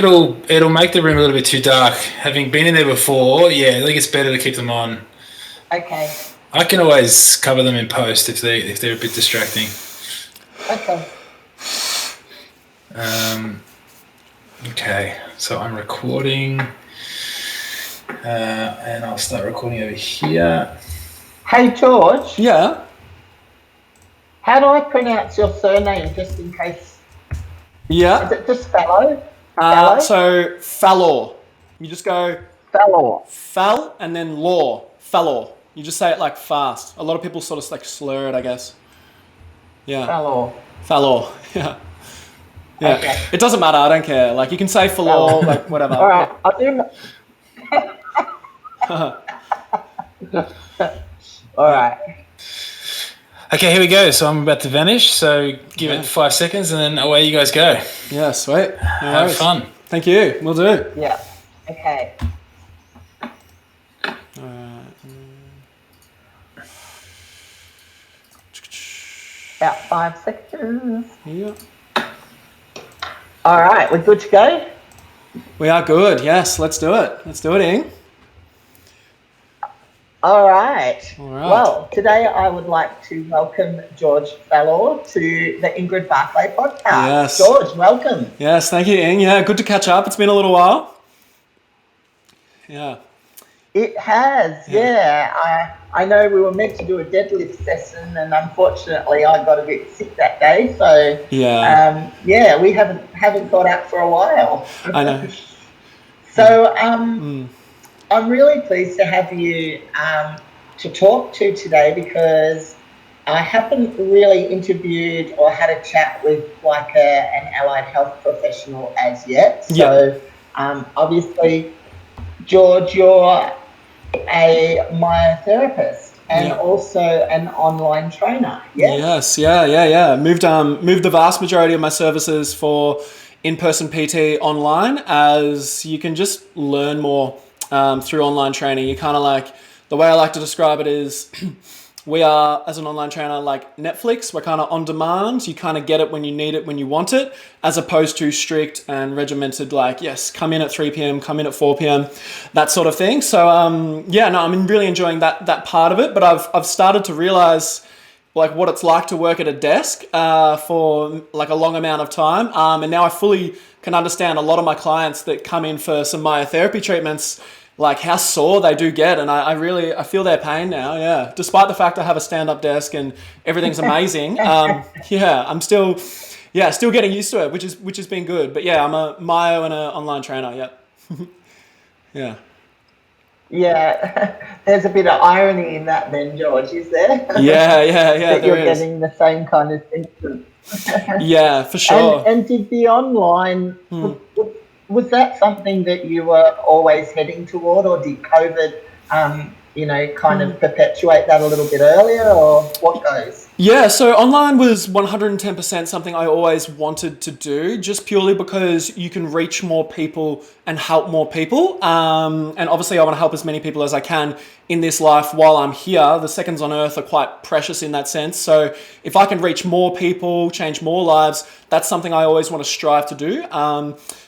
It'll make the room a little bit too dark. Having been in there before, yeah, I think it's better to keep them on. Okay. I can always cover them in post if they're a bit distracting. Okay. Okay, so I'm recording, and I'll start recording over here. Hey, George. Yeah. How do I pronounce your surname, just in case? Yeah. Is it just Fallaw? So Fallaw. You just go Fallaw. fal and then law. Fallaw. You just say it like fast. A lot of people sort of like slur it, I guess. Yeah. Fallaw. Fallaw. Yeah. Yeah. Okay. It doesn't matter. I don't care. Like you can say Fallaw, like whatever. All right. I'll do. All right. Okay, here we go. So I'm about to vanish. So give it 5 seconds, and then away you guys go. Yeah, sweet. Have fun. Thank you. We'll do. Yeah. Okay. About 5 seconds. Yeah. All right. We're good to go? We are good. Yes, let's do it. Let's do it, Ing. All right. All right. Well, today I would like to welcome George Fallaw to the Ingrid Barclay podcast. Yes. George, welcome. Yes, thank you, Ing. Yeah, good to catch up. It's been a little while. Yeah. It has, yeah. I know we were meant to do a deadlift session, and unfortunately I got a bit sick that day. So we haven't got out for a while. I know. So I'm really pleased to have you to talk to today, because I haven't really interviewed or had a chat with like an allied health professional as yet. So obviously, George, you're a myotherapist and also an online trainer. Yes. Yeah. Moved the vast majority of my services for in-person PT online, as you can just learn more through online training. You kind of like, the way I like to describe it is we are, as an online trainer, like Netflix. We're kind of on demand. You kind of get it when you need it, when you want it, as opposed to strict and regimented, like, yes, come in at 3 p.m., come in at 4 p.m., that sort of thing. So, I'm really enjoying that part of it. But I've started to realize like what it's like to work at a desk for like a long amount of time. And now I fully can understand a lot of my clients that come in for some myotherapy treatments, like how sore they do get. And I feel their pain now. Yeah. Despite the fact I have a stand-up desk and everything's amazing. I'm still getting used to it, which has been good. But yeah, I'm a myo and an online trainer. Yep. Yeah. Yeah, there's a bit of irony in that then, George, is there? Yeah, that you're getting the same kind of symptoms. Yeah, for sure. And did the online, was that something that you were always heading toward, or did COVID, kind of perpetuate that a little bit earlier, or what goes? Yeah, so online was 110% something I always wanted to do, just purely because you can reach more people and help more people. And obviously I want to help as many people as I can in this life while I'm here. The seconds on earth are quite precious in that sense. So if I can reach more people, change more lives, that's something I always want to strive to do.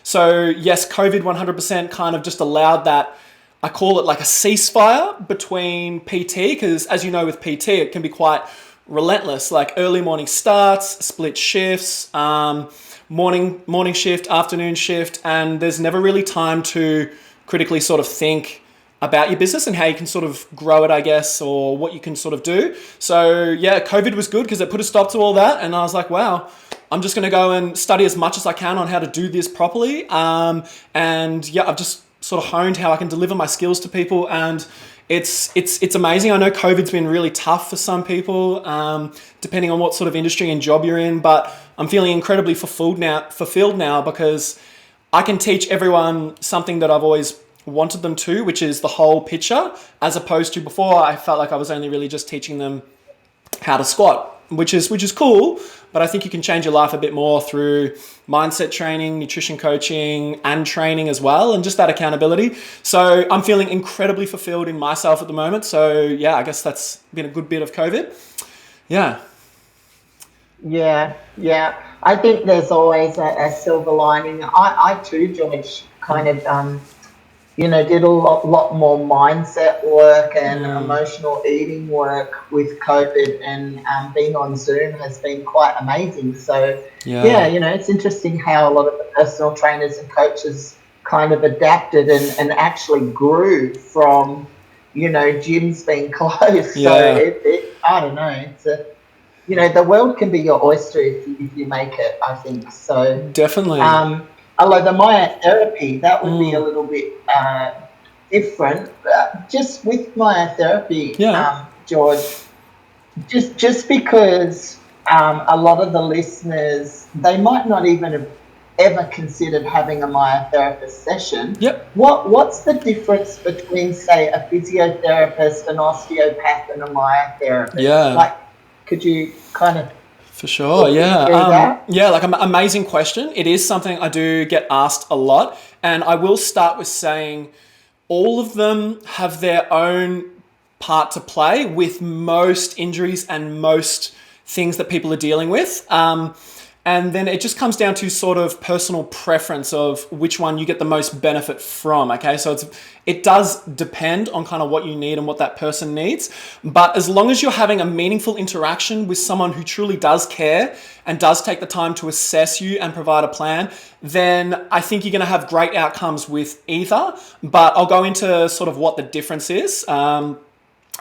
So yes, COVID 100% kind of just allowed that. I call it like a ceasefire between PT, because as you know with PT, it can be quite relentless, like early morning starts, split shifts, morning shift, afternoon shift, and there's never really time to critically sort of think about your business and how you can sort of grow it, I guess, or what you can sort of do. So yeah, COVID was good because it put a stop to all that, and I was like, wow, I'm just going to go and study as much as I can on how to do this properly. I've just sort of honed how I can deliver my skills to people, and it's amazing. I know COVID's been really tough for some people, depending on what sort of industry and job you're in, but I'm feeling incredibly fulfilled now because I can teach everyone something that I've always wanted them to, which is the whole picture, as opposed to before I felt like I was only really just teaching them how to squat, which is cool, but I think you can change your life a bit more through mindset training, nutrition coaching, and training as well, and just that accountability. So I'm feeling incredibly fulfilled in myself at the moment. So yeah, I guess that's been a good bit of COVID. Yeah. Yeah, yeah. I think there's always a silver lining. I too, George, kind of did a lot more mindset work and emotional eating work with COVID, and being on Zoom has been quite amazing. So, yeah, it's interesting how a lot of the personal trainers and coaches kind of adapted and actually grew from, gyms being closed. So, Yeah. I don't know, the world can be your oyster if you make it, I think. So, Definitely. although the myotherapy, that would be a little bit different. Just with myotherapy, Yeah. George, just because a lot of the listeners, they might not even have ever considered having a myotherapist session. Yep. What's the difference between, say, a physiotherapist, an osteopath, and a myotherapist? Yeah. Like, could you kind of For sure, yeah. through that? Yeah, like an amazing question. It is something I do get asked a lot. And I will start with saying all of them have their own part to play with most injuries and most things that people are dealing with. And then it just comes down to sort of personal preference of which one you get the most benefit from. Okay, so it does depend on kind of what you need and what that person needs. But as long as you're having a meaningful interaction with someone who truly does care and does take the time to assess you and provide a plan, then I think you're going to have great outcomes with either. But I'll go into sort of what the difference is. And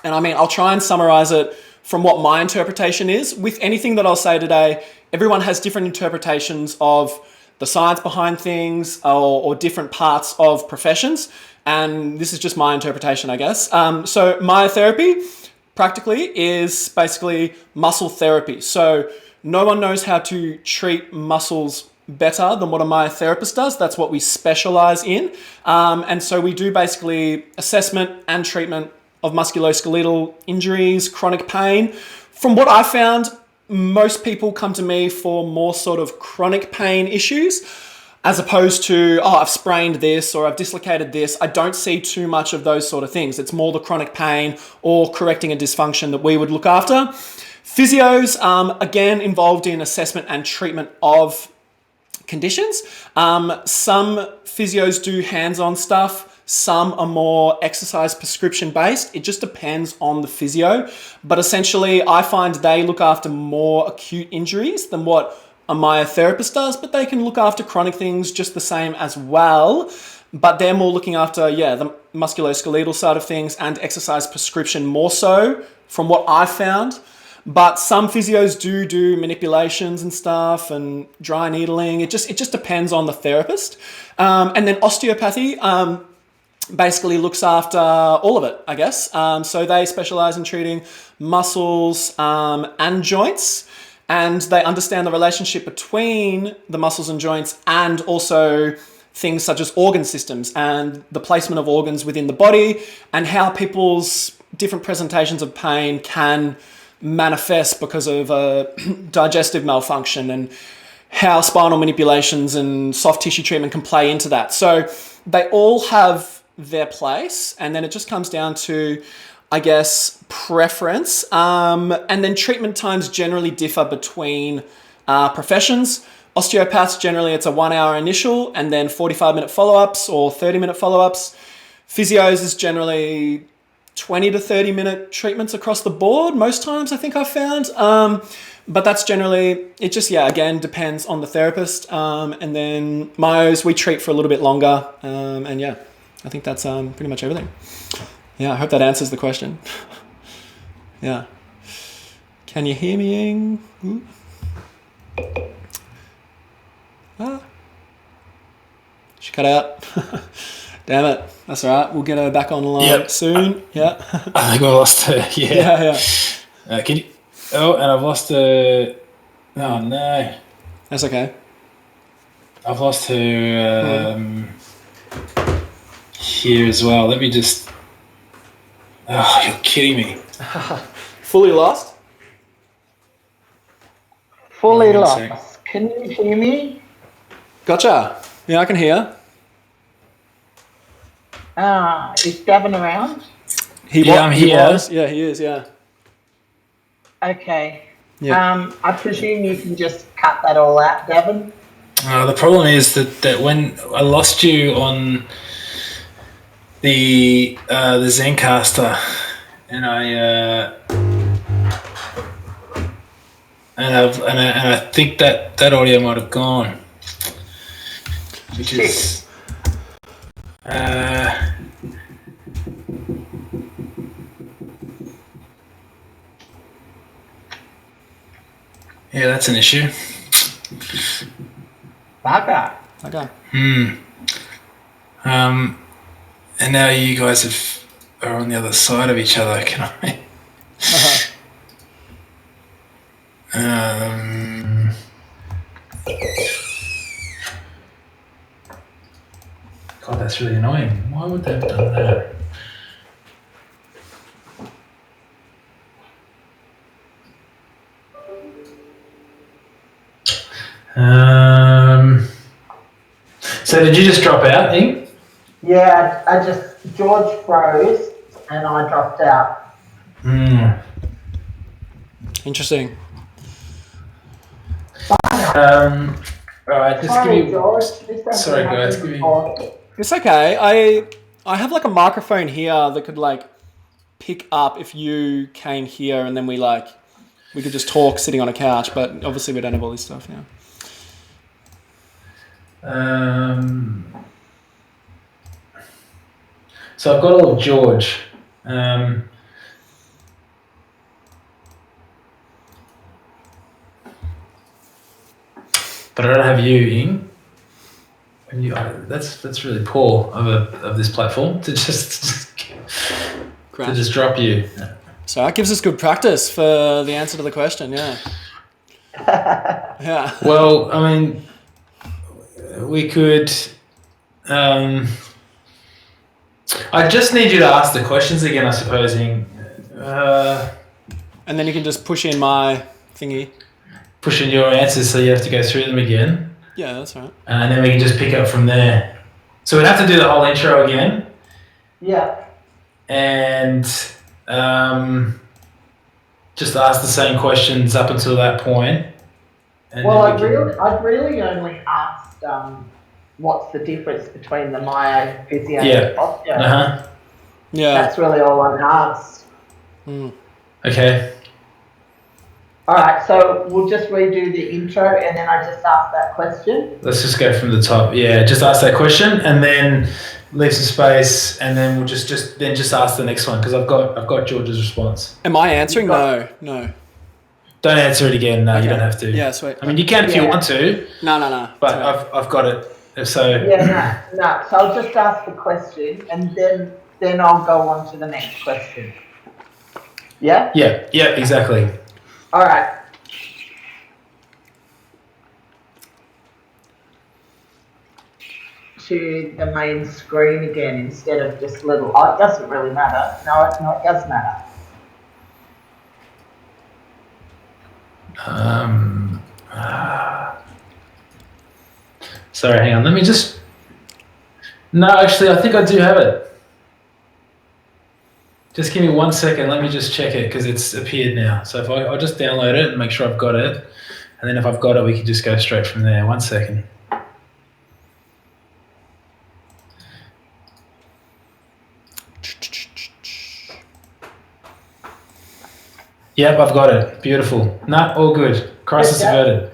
I mean, I'll try and summarize it from what my interpretation is. With anything that I'll say today, everyone has different interpretations of the science behind things or different parts of professions. And this is just my interpretation, I guess. So myotherapy practically is basically muscle therapy. So no one knows how to treat muscles better than what a myotherapist does. That's what we specialize in. And so we do basically assessment and treatment of musculoskeletal injuries, chronic pain. From what I found, most people come to me for more sort of chronic pain issues as opposed to, I've sprained this or I've dislocated this. I don't see too much of those sort of things. It's more the chronic pain or correcting a dysfunction that we would look after. Physios, again, involved in assessment and treatment of conditions. Some physios do hands-on stuff. Some are more exercise prescription based. It just depends on the physio. But essentially, I find they look after more acute injuries than what a myotherapist does, but they can look after chronic things just the same as well. But they're more looking after, the musculoskeletal side of things and exercise prescription more so from what I've found. But some physios do manipulations and stuff and dry needling. It just depends on the therapist. And then osteopathy basically looks after all of it, I guess. So they specialize in treating muscles and joints, and they understand the relationship between the muscles and joints and also things such as organ systems and the placement of organs within the body and how people's different presentations of pain can manifest because of a digestive malfunction and how spinal manipulations and soft tissue treatment can play into that. So they all have their place, and then it just comes down to, I guess, preference. And then treatment times generally differ between professions. Osteopaths, generally it's a 1 hour initial and then 45-minute follow-ups or 30-minute follow-ups. Physios is generally 20 to 30-minute treatments across the board most times, I think I've found. But that's generally, it just, again, depends on the therapist. And then myos, we treat for a little bit longer. And I think that's pretty much everything. Yeah, I hope that answers the question. Yeah. Can you hear me, Ing? She cut out. Damn it. That's all right. We'll get her back online soon. Yeah. I think we lost her. Yeah. Can you? Oh, and I've lost her. Oh no. That's okay. I've lost her here as well. Let me just. Oh, you're kidding me. Fully lost? Fully lost. Can you hear me? Gotcha. Yeah, I can hear. Is Gavin around? I'm here. Yeah, he is, yeah. Okay. Yeah. I presume you can just cut that all out, Gavin. The problem is that when I lost you on the Zencaster, and I think that audio might have gone, which is yeah, that's an issue. Okay. And now you guys are on the other side of each other. Can I? God, that's really annoying. Why would they have done that? So did you just drop out, Ing? Yeah, George froze and I dropped out. Interesting. All right, just Sorry, give me. George. Sorry, guys. Give me. It's okay. I have like a microphone here that could like pick up if you came here, and then we could just talk sitting on a couch. But obviously we don't have all this stuff now. So I've got all of George. But I don't have you, Ing. That's really poor of this platform to just drop you. So that gives us good practice for the answer to the question. Yeah. Yeah. Well, I mean, we could. I just need you to ask the questions again, I suppose, Ing. And then you can just push in my thingy. Push in your answers, so you have to go through them again. Yeah, that's right. And then we can just pick up from there. So we'd have to do the whole intro again. Yeah. And just ask the same questions up until that point. And well, I'd really only asked what's the difference between the Myo physio and osteo. Yeah. That's really all I asked. Okay. All right, so we'll just redo the intro and then I just ask that question. Let's just go from the top. Yeah, just ask that question and then leave some space, and then we'll just ask the next one because I've got George's response. Am I answering? No. Don't answer it again. No, okay. You don't have to. Yeah, sweet. I mean, you can if you want to. No. But I've got it. So yeah, no. So I'll just ask the question and then I'll go on to the next question. Yeah. Yeah. Exactly. All right. To the main screen again instead of just little. Oh, it doesn't really matter. No, it does matter. Sorry, hang on. Let me just. No, actually, I think I do have it. Just give me 1 second. Let me just check it because it's appeared now. So if I'll just download it and make sure I've got it, and then if I've got it, we can just go straight from there. 1 second. Yep, I've got it. Beautiful. Nah, all good. Crisis averted.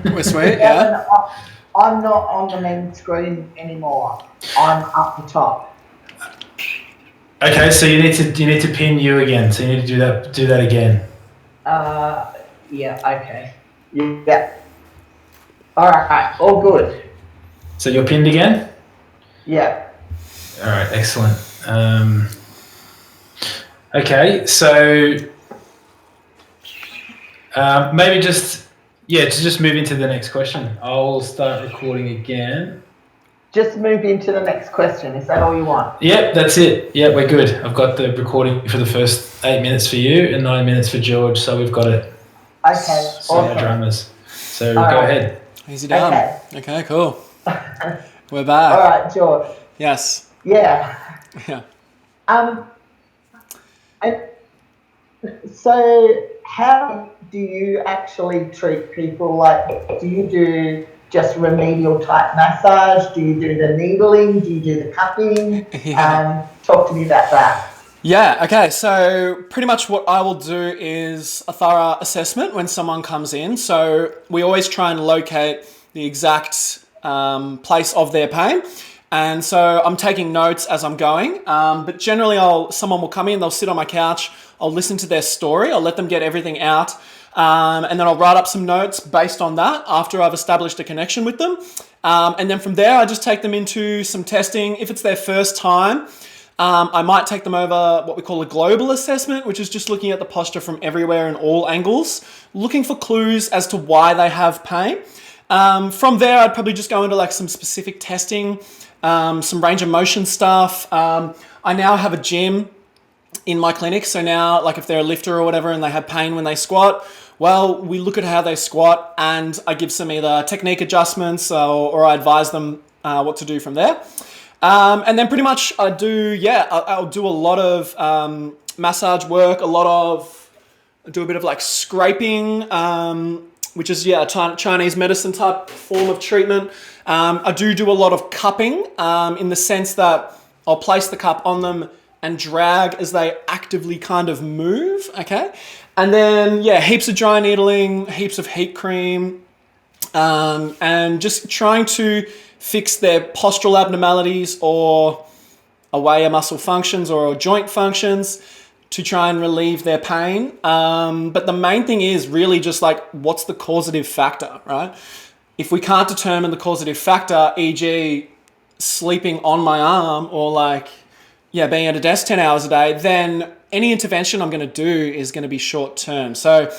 We're sweet, yeah. I'm not on the main screen anymore. I'm up the top. Okay, so you need to pin you again. So you need to do that again. Yeah. Okay. Yeah. All right. All good. So you're pinned again? Yeah. All right. Excellent. Okay, so maybe to just move into the next question. I'll start recording again. Just move into the next question. Is that all you want? Yep, that's it. Yep, we're good. I've got the recording for the first 8 minutes for you and 9 minutes for George, so we've got it. Okay, awesome. Dramas. So go ahead. Easy down. Okay, cool. We're back. All right, George. Yes. Yeah. Yeah. So how do you actually treat people? Like, do you do just remedial type massage? Do you do the needling? Do you do the cupping? Yeah. Talk to me about that. Yeah, okay. So pretty much what I will do is a thorough assessment when someone comes in. So we always try and locate the exact place of their pain. And so I'm taking notes as I'm going. But generally someone will come in, they'll sit on my couch, I'll listen to their story, I'll let them get everything out. And then I'll write up some notes based on that after I've established a connection with them. And then from there, I just take them into some testing. If it's their first time, I might take them over what we call a global assessment, which is just looking at the posture from everywhere and all angles, looking for clues as to why they have pain. From there, I'd probably just go into like some specific testing, some range of motion stuff. I now have a gym in my clinic. So now, like if they're a lifter or whatever and they have pain when they squat, well, we look at how they squat and I give some either technique adjustments or I advise them what to do from there. And then pretty much I'll do a lot of massage work, I do a bit of like scraping, which is, a Chinese medicine type form of treatment. I do a lot of cupping in the sense that I'll place the cup on them and drag as they actively kind of move, okay? And then, heaps of dry needling, heaps of heat cream, and just trying to fix their postural abnormalities or a way a muscle functions or joint functions to try and relieve their pain. But the main thing is really just like, what's the causative factor, right? If we can't determine the causative factor, e.g. sleeping on my arm or being at a desk 10 hours a day, then any intervention I'm going to do is going to be short term. So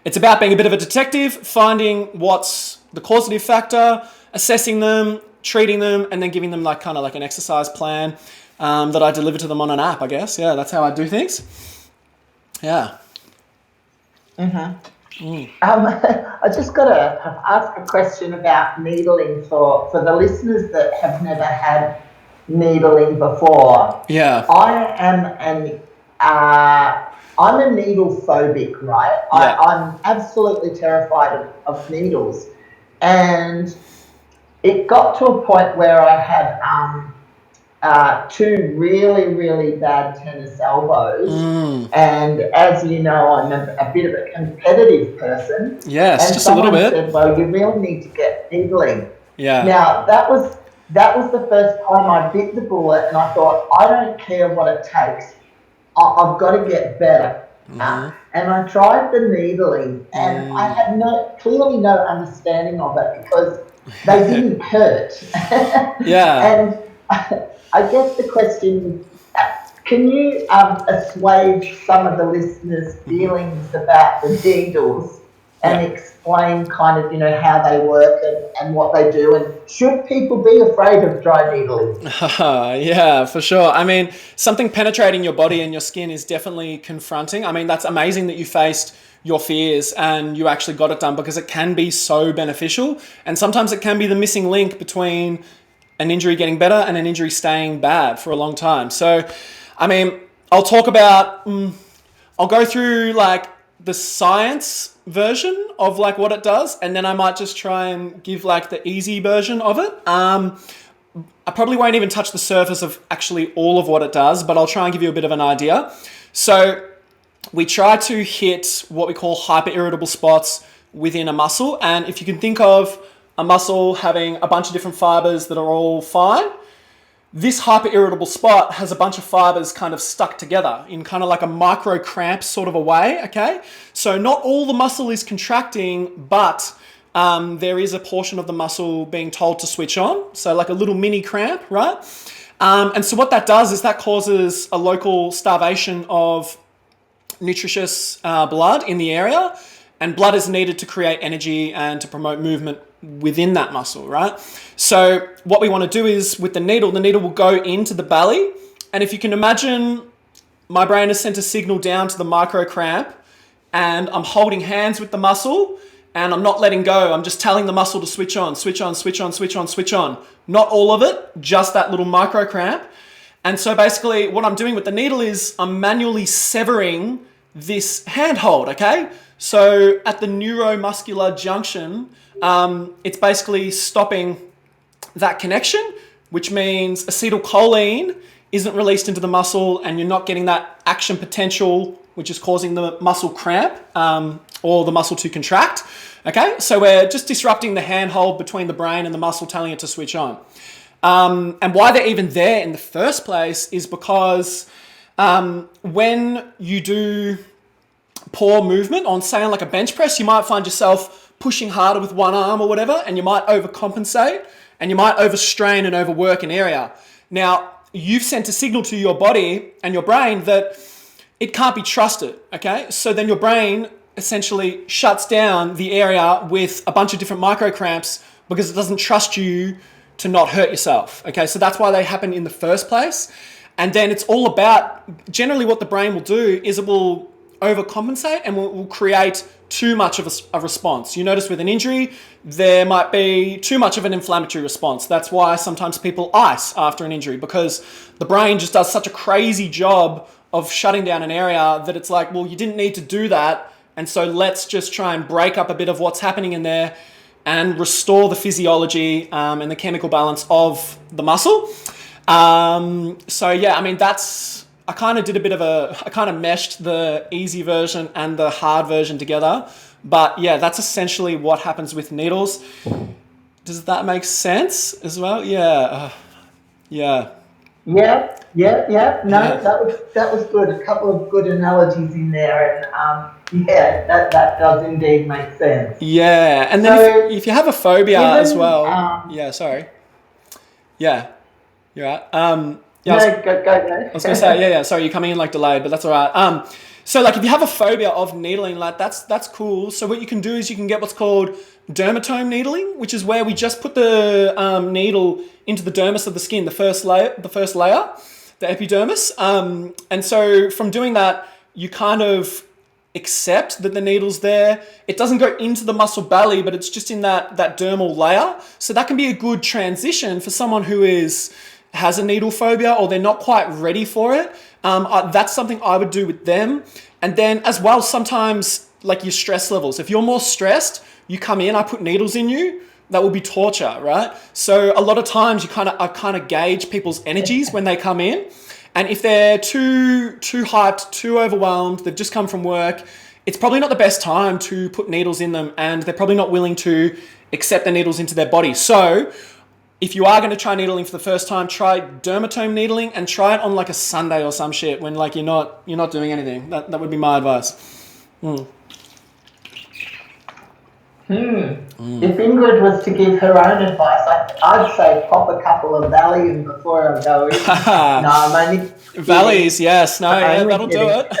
it's about being a bit of a detective, finding what's the causative factor, assessing them, treating them, and then giving them kind of an exercise plan that I deliver to them on an app, I guess. Yeah, that's how I do things. Yeah. I just got to ask a question about needling for the listeners that have never had needling before. Yeah. I'm a needle phobic, right? Yeah. I'm absolutely terrified of needles. And it got to a point where I had two really, really bad tennis elbows. And as you know, I'm a bit of a competitive person. Yes, and just a little bit. Said, well, you really need to get needling. Yeah. Now, that was the first time I bit the bullet, and I thought, I don't care what it takes. I've got to get better. And I tried the needling, and I had clearly no understanding of it because they didn't hurt. Yeah. And I guess the question, can you assuage some of the listeners' feelings about the needles and explain kind of, how they work and what they do, and should people be afraid of dry needling? Yeah, for sure. I mean, something penetrating your body and your skin is definitely confronting. I mean, that's amazing that you faced your fears and you actually got it done, because it can be so beneficial, and sometimes it can be the missing link between an injury getting better and an injury staying bad for a long time. So, I mean, I'll talk about, I'll go through the science version of what it does, and then I might just try and give the easy version of it. I probably won't even touch the surface of actually all of what it does, but I'll try and give you a bit of an idea. So we try to hit what we call hyperirritable spots within a muscle, and if you can think of a muscle having a bunch of different fibers that are all fine, this hyperirritable spot has a bunch of fibers kind of stuck together in kind of like a micro cramp sort of a way, okay? So not all the muscle is contracting, but there is a portion of the muscle being told to switch on. So like a little mini cramp, right? And so what that does is that causes a local starvation of nutritious blood in the area, and blood is needed to create energy and to promote movement within that muscle, right? So what we want to do is with the needle will go into the belly. And if you can imagine, my brain has sent a signal down to the micro cramp, and I'm holding hands with the muscle and I'm not letting go. I'm just telling the muscle to switch on, switch on, switch on, switch on, switch on. Not all of it, just that little micro cramp. And so basically what I'm doing with the needle is I'm manually severing this handhold, okay? So at the neuromuscular junction, it's basically stopping that connection, which means acetylcholine isn't released into the muscle and you're not getting that action potential, which is causing the muscle cramp or the muscle to contract. Okay, so we're just disrupting the handhold between the brain and the muscle, telling it to switch on. And why they're even there in the first place is because when you do poor movement on, say, on like a bench press, you might find yourself pushing harder with one arm or whatever, and you might overcompensate and you might overstrain and overwork an area. Now, you've sent a signal to your body and your brain that it can't be trusted, okay? So then your brain essentially shuts down the area with a bunch of different micro cramps because it doesn't trust you to not hurt yourself, okay? So that's why they happen in the first place. And then it's all about, generally what the brain will do is it will overcompensate and will create too much of a response. You notice with an injury, there might be too much of an inflammatory response. That's why sometimes people ice after an injury, because the brain just does such a crazy job of shutting down an area that it's like, well, you didn't need to do that. And so let's just try and break up a bit of what's happening in there and restore the physiology and the chemical balance of the muscle. So yeah, I mean, I kind of meshed the easy version and the hard version together. But yeah, that's essentially what happens with needles. Does that make sense as well? Yeah. Yeah. Yeah. No, that was good. A couple of good analogies in there, and that does indeed make sense. Yeah, and then so, if you have a phobia as well, sorry. Yeah, you're right. Go. I was gonna say, yeah. Sorry, you're coming in like delayed, but that's all right. So like if you have a phobia of needling, like that's cool. So what you can do is you can get what's called dermatome needling, which is where we just put the needle into the dermis of the skin, the first layer, the epidermis. And so from doing that, you kind of accept that the needle's there. It doesn't go into the muscle belly, but it's just in that dermal layer. So that can be a good transition for someone who has a needle phobia or they're not quite ready for it. That's something I would do with them. And then as well, sometimes like your stress levels, if you're more stressed, you come in, I put needles in you, that will be torture, right? So a lot of times I kind of gauge people's energies when they come in. And if they're too hyped, too overwhelmed, they've just come from work, it's probably not the best time to put needles in them, and they're probably not willing to accept the needles into their body. So if you are going to try needling for the first time, try dermatome needling and try it on like a Sunday or some shit when like you're not doing anything. That would be my advice. If Ingrid was to give her own advice, I'd say pop a couple of Valium before I go in. No, I'm only Valleys, yes. No, yeah, that'll do it.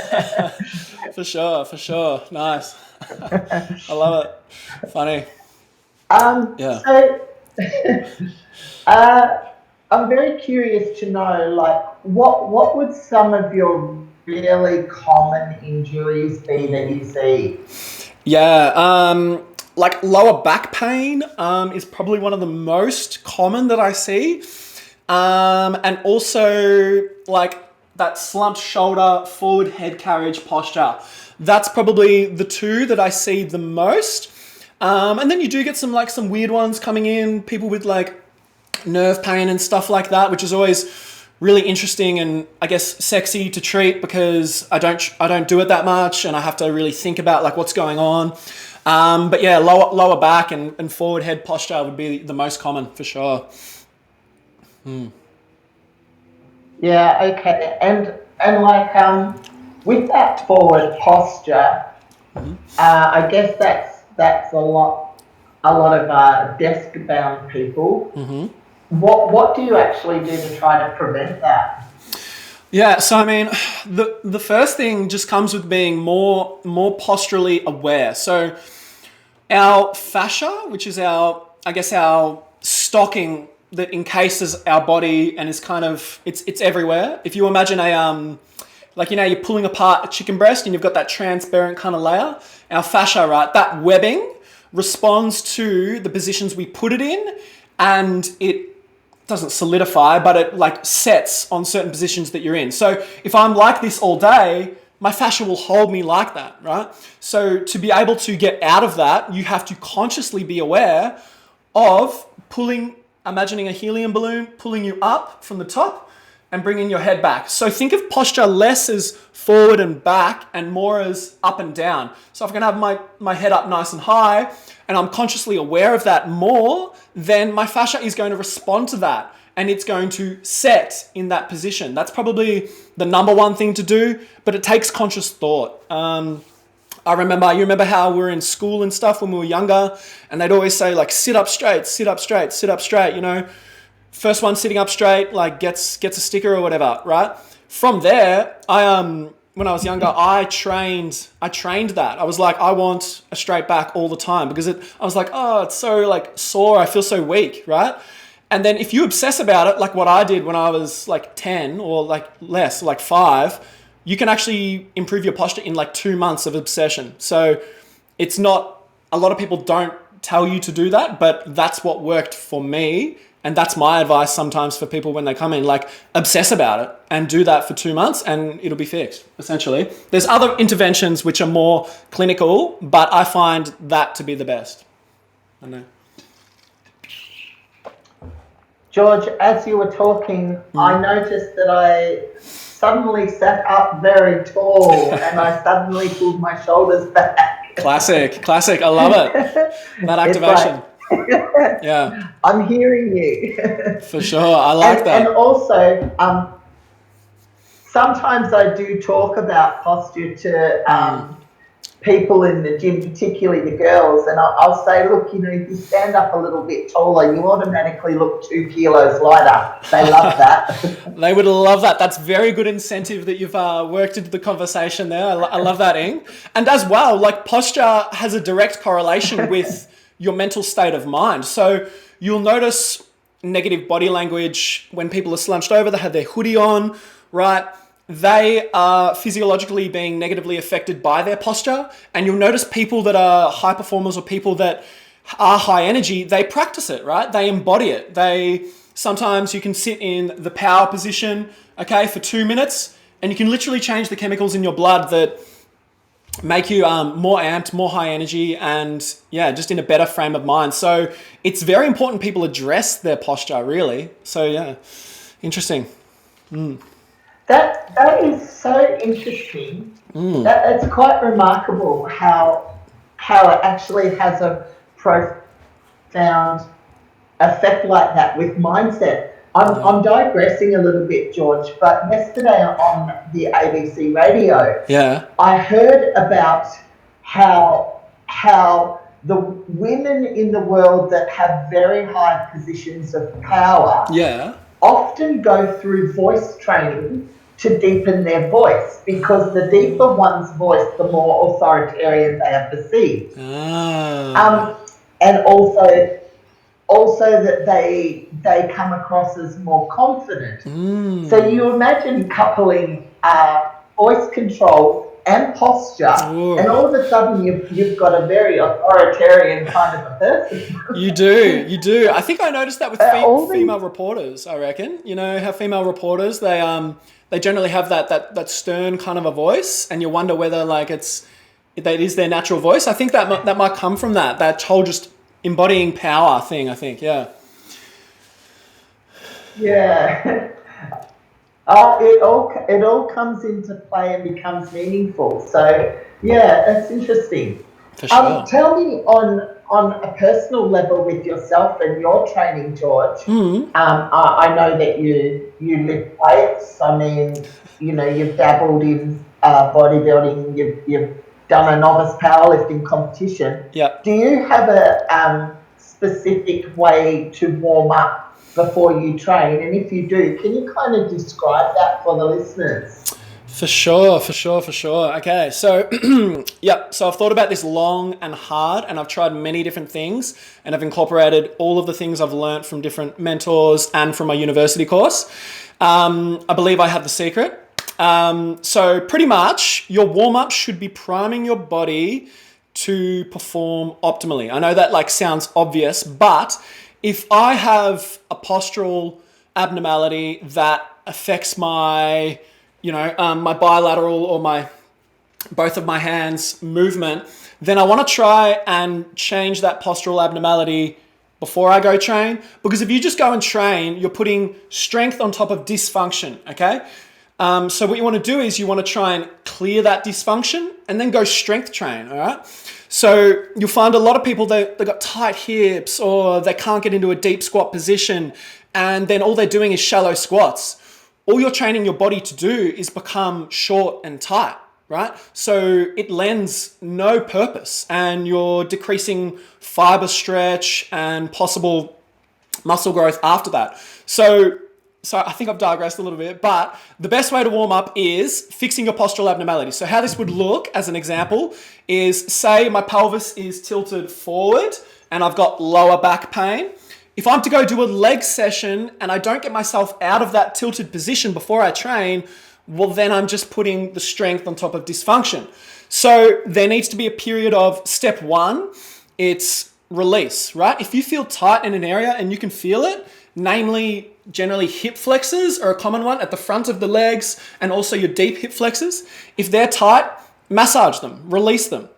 For sure. Nice. I love it. Funny. Yeah. So, I'm very curious to know, like, what would some of your really common injuries be that you see? Yeah, like lower back pain is probably one of the most common that I see. And also like that slumped shoulder, forward head carriage posture. That's probably the two that I see the most. And then you do get some weird ones coming in, people with like nerve pain and stuff like that, which is always really interesting and I guess sexy to treat because I don't do it that much and I have to really think about like what's going on. But yeah, lower back and forward head posture would be the most common for sure. Yeah, okay. And like with that forward posture, I guess that's a lot of desk bound people. What do you actually do to try to prevent that? Yeah, so I mean, the first thing just comes with being more posturally aware. So our fascia, which is our stocking that encases our body and is kind of, it's everywhere. If you imagine you're pulling apart a chicken breast and you've got that transparent kind of layer, our fascia, right, that webbing responds to the positions we put it in and it doesn't solidify, but it like sets on certain positions that you're in. So if I'm like this all day, my fascia will hold me like that, right? So to be able to get out of that, you have to consciously be aware of imagining a helium balloon pulling you up from the top and bringing your head back. So think of posture less as forward and back and more as up and down. So if I can have my head up nice and high and I'm consciously aware of that more, then my fascia is going to respond to that and it's going to set in that position. That's probably the number one thing to do, but it takes conscious thought. You remember how we were in school and stuff when we were younger, and they'd always say like, sit up straight, sit up straight, sit up straight, you know, first one sitting up straight, like gets a sticker or whatever, right? From there, when I was younger, I trained that. I was like, I want a straight back all the time because I was like, oh, it's so like sore. I feel so weak, right? And then if you obsess about it, like what I did when I was like 10 or like less, like 5, you can actually improve your posture in like 2 months of obsession. So it's not, a lot of people don't tell you to do that, but that's what worked for me. And that's my advice sometimes for people when they come in, like obsess about it and do that for 2 months and it'll be fixed, essentially. There's other interventions which are more clinical, but I find that to be the best. I know. George, as you were talking, I noticed that I suddenly sat up very tall and I suddenly pulled my shoulders back. Classic. I love it. That activation. Yeah. I'm hearing you. For sure. I like that. And also, sometimes I do talk about posture to people in the gym, particularly the girls, and I'll say, look, you know, if you stand up a little bit taller, you automatically look 2 kilos lighter. They love that. They would love that. That's very good incentive that you've worked into the conversation there. I love that, Ing. And as well, like posture has a direct correlation with your mental state of mind. So you'll notice negative body language when people are slunched over, they have their hoodie on, right? They are physiologically being negatively affected by their posture. And you'll notice people that are high performers or people that are high energy, they practice it, right? They embody it. Sometimes you can sit in the power position, okay, for 2 minutes, and you can literally change the chemicals in your blood that make you more amped, more high energy, and yeah, just in a better frame of mind. So it's very important people address their posture, really. So yeah, interesting. That is so interesting. It's quite remarkable how it actually has a profound effect like that with mindset. I'm digressing a little bit, George, but yesterday on the ABC radio, I heard about how the women in the world that have very high positions of power often go through voice training to deepen their voice, because the deeper one's voice, the more authoritarian they are perceived. And also that they come across as more confident. So you imagine coupling voice control and posture, and all of a sudden you've got a very authoritarian kind of a person. You do. I think I noticed that with female reporters, I reckon. You know how female reporters, they generally have that stern kind of a voice, and you wonder whether like it is their natural voice. I think that might come from that whole just embodying power thing, I think. Yeah. It all comes into play and becomes meaningful. So yeah, that's interesting. For sure. Tell me on a personal level with yourself and your training, George. I know that you lift weights. I mean, you know, you've dabbled in bodybuilding. You've done a novice powerlifting competition. Yeah. Do you have a specific way to warm up before you train? And if you do, can you kind of describe that for the listeners? For sure. Okay, so so I've thought about this long and hard, and I've tried many different things, and I've incorporated all of the things I've learned from different mentors and from my university course. I believe I have the secret. So pretty much your warm-up should be priming your body to perform optimally. I know that like sounds obvious, but if I have a postural abnormality that affects my, my bilateral or my both of my hands movement, then I want to try and change that postural abnormality before I go train. Because if you just go and train, you're putting strength on top of dysfunction, okay? So what you want to do is you want to try and clear that dysfunction and then go strength train, all right? So you'll find a lot of people, they've got tight hips or they can't get into a deep squat position, and then all they're doing is shallow squats. All you're training your body to do is become short and tight, right? So it lends no purpose, and you're decreasing fiber stretch and possible muscle growth after that. So I think I've digressed a little bit, but the best way to warm up is fixing your postural abnormality. So how this would look, as an example, is say my pelvis is tilted forward and I've got lower back pain. If I'm to go do a leg session and I don't get myself out of that tilted position before I train, well, then I'm just putting the strength on top of dysfunction. So there needs to be a period of step one, it's release, right? If you feel tight in an area and you can feel it, namely generally hip flexors are a common one at the front of the legs, and also your deep hip flexors. If they're tight, massage them, release them,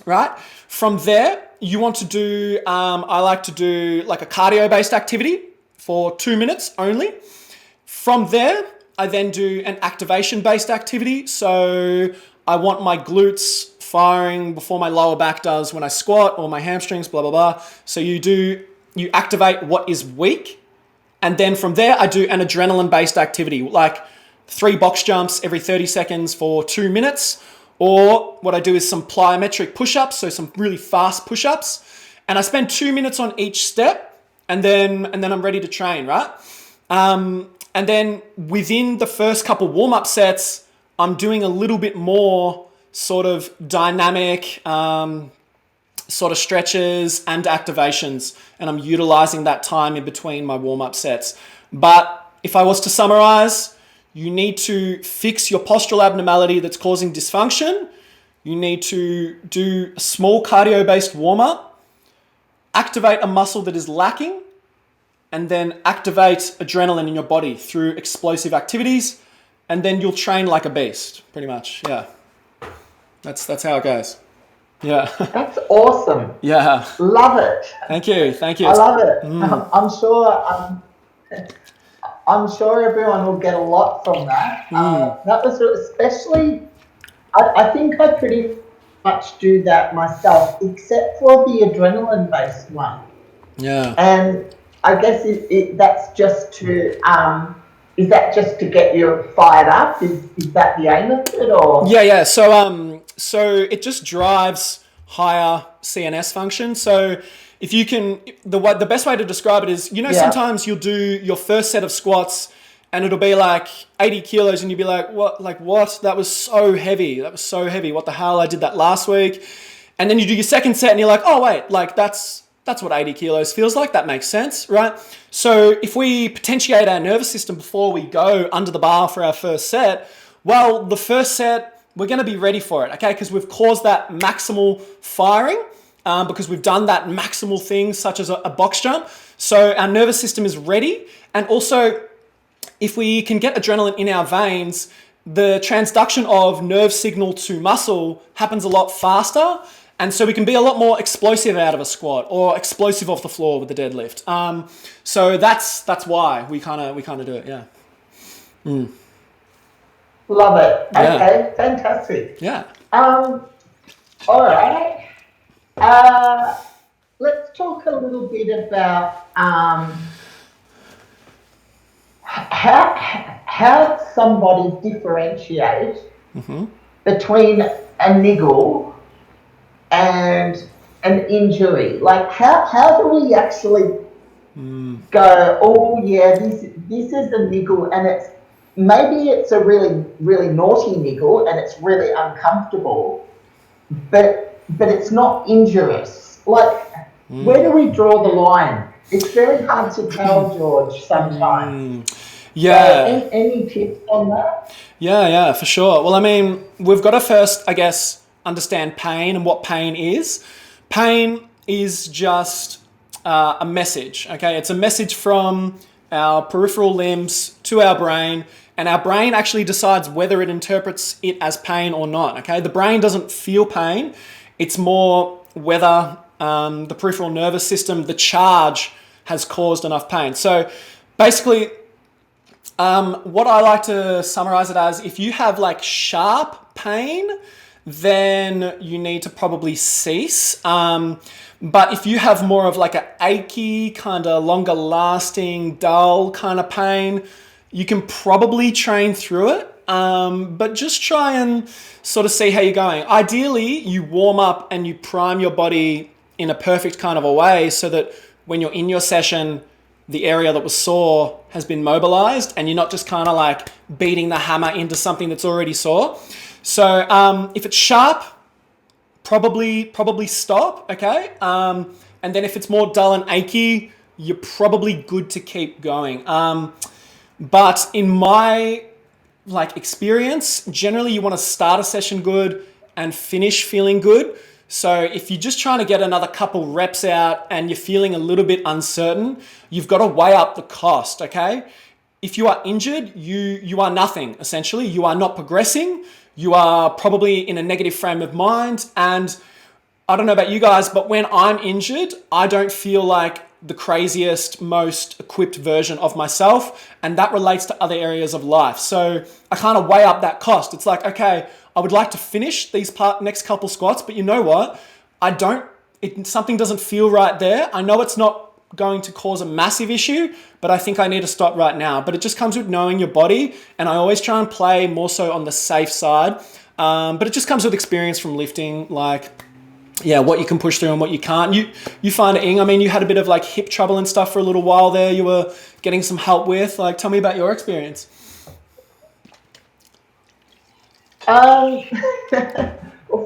right? From there, you want to do, I like to do like a cardio-based activity for 2 minutes only. From there, I then do an activation-based activity. So I want my glutes firing before my lower back does when I squat, or my hamstrings, blah, blah, blah. So you activate what is weak. And then from there, I do an adrenaline-based activity, like 3 box jumps every 30 seconds for 2 minutes. Or what I do is some plyometric push-ups, so some really fast push-ups. And I spend 2 minutes on each step, and then I'm ready to train, right? And then within the first couple warm-up sets, I'm doing a little bit more sort of dynamic sort of stretches and activations, and I'm utilizing that time in between my warm-up sets. But if I was to summarize, you need to fix your postural abnormality that's causing dysfunction. You need to do a small cardio-based warm-up, activate a muscle that is lacking, and then activate adrenaline in your body through explosive activities, and then you'll train like a beast, pretty much. Yeah, that's how it goes. Yeah. That's awesome. Yeah. Love it. Thank you. I love it. I'm sure everyone will get a lot from that. That was especially, I think I pretty much do that myself, except for the adrenaline-based one. Yeah. And I guess that's just to, is that just to get you fired up? Is that the aim of it, or? Yeah. So it just drives higher CNS function. So if you can, the best way to describe it is, sometimes you'll do your first set of squats and it'll be like 80 kilos and you'll be like, what? That was so heavy. What the hell? I did that last week. And then you do your second set and you're like, oh wait, like that's what 80 kilos feels like. That makes sense, right? So if we potentiate our nervous system before we go under the bar for our first set, well, the first set, we're going to be ready for it, okay? Because we've caused that maximal firing, because we've done that maximal thing, such as a box jump. So our nervous system is ready. And also, if we can get adrenaline in our veins, the transduction of nerve signal to muscle happens a lot faster. And so we can be a lot more explosive out of a squat or explosive off the floor with the deadlift. So that's why we kind of do it, yeah. Love it. Yeah. Okay, fantastic. Yeah. All right. Let's talk a little bit about how somebody differentiate between a niggle and an injury. Like how do we actually go, oh yeah, this is a niggle, and maybe it's a really, really naughty niggle and it's really uncomfortable, but it's not injurious. Like, where do we draw the line? It's very hard to tell, George, sometimes. Yeah. So, any tips on that? Yeah, for sure. Well, I mean, we've got to first, I guess, understand pain and what pain is. Pain is just a message, okay? It's a message from our peripheral limbs to our brain, And our brain actually decides whether it interprets it as pain or not, okay? The brain doesn't feel pain. It's more whether the peripheral nervous system, the charge, has caused enough pain. So basically, what I like to summarize it as, if you have like sharp pain, then you need to probably cease. But if you have more of like an achy, kind of longer lasting, dull kind of pain, you can probably train through it. But just try and sort of see how you're going. Ideally, you warm up and you prime your body in a perfect kind of a way so that when you're in your session, the area that was sore has been mobilized and you're not just kind of like beating the hammer into something that's already sore. So if it's sharp, probably stop, okay? And then if it's more dull and achy, you're probably good to keep going. But in my like experience, generally you want to start a session good and finish feeling good. So if you're just trying to get another couple reps out and you're feeling a little bit uncertain, you've got to weigh up the cost, okay? If you are injured, you are nothing, essentially. You are not progressing. You are probably in a negative frame of mind. And I don't know about you guys, but when I'm injured, I don't feel like the craziest, most equipped version of myself. And that relates to other areas of life. So I kind of weigh up that cost. It's like, okay, I would like to finish these next couple squats, but you know what? Something doesn't feel right there. I know it's not going to cause a massive issue, but I think I need to stop right now. But it just comes with knowing your body. And I always try and play more so on the safe side. But it just comes with experience from lifting, like, yeah, what you can push through and what you can't. You find it, Ing. I mean, you had a bit of like hip trouble and stuff for a little while there. You were getting some help with. Like, tell me about your experience. Well,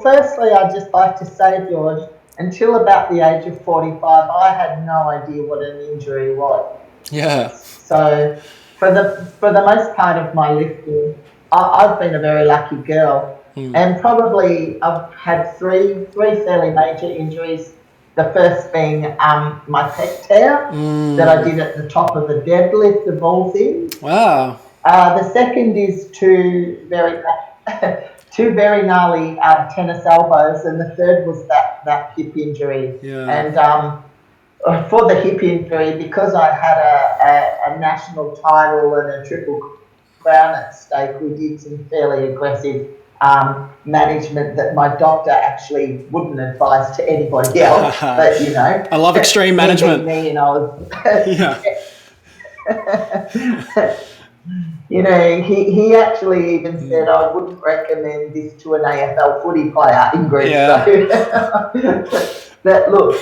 firstly, I'd just like to say, George, until about the age of 45, I had no idea what an injury was. Yeah. So for the most part of my lifting, I've been a very lucky girl. And probably I've had three fairly major injuries. The first being my pec tear that I did at the top of the deadlift of all things. Wow. The second is two very gnarly tennis elbows, and the third was that hip injury. Yeah. And for the hip injury, because I had a national title and a triple crown at stake, we did some fairly aggressive management that my doctor actually wouldn't advise to anybody else. But you know, I love extreme management. Me, and I was, yeah. You know, he actually even said I wouldn't recommend this to an AFL footy player, Ingrid. Yeah. So, but look,